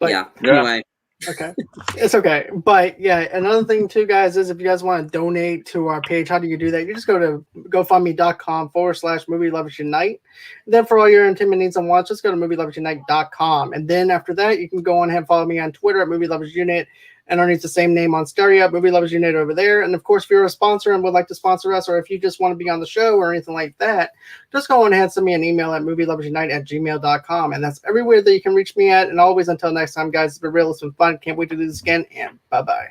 anyway. Okay, it's okay, but another thing too, guys, is if you guys want to donate to our page, how do you do that? You just go to gofundme.com/movieloversunite. Then for all your entertainment needs and wants, just go to movieloversunite.com, and then after that, you can go on ahead and follow me on Twitter at movieloversunite. And underneath the same name on Stereo, Movie Lovers Unit over there. And of course, if you're a sponsor and would like to sponsor us, or if you just want to be on the show or anything like that, just go on ahead and send me an email at movieloversunite@gmail.com. And that's everywhere that you can reach me at. And always until next time, guys, it's been real, it's been fun. Can't wait to do this again. And bye-bye.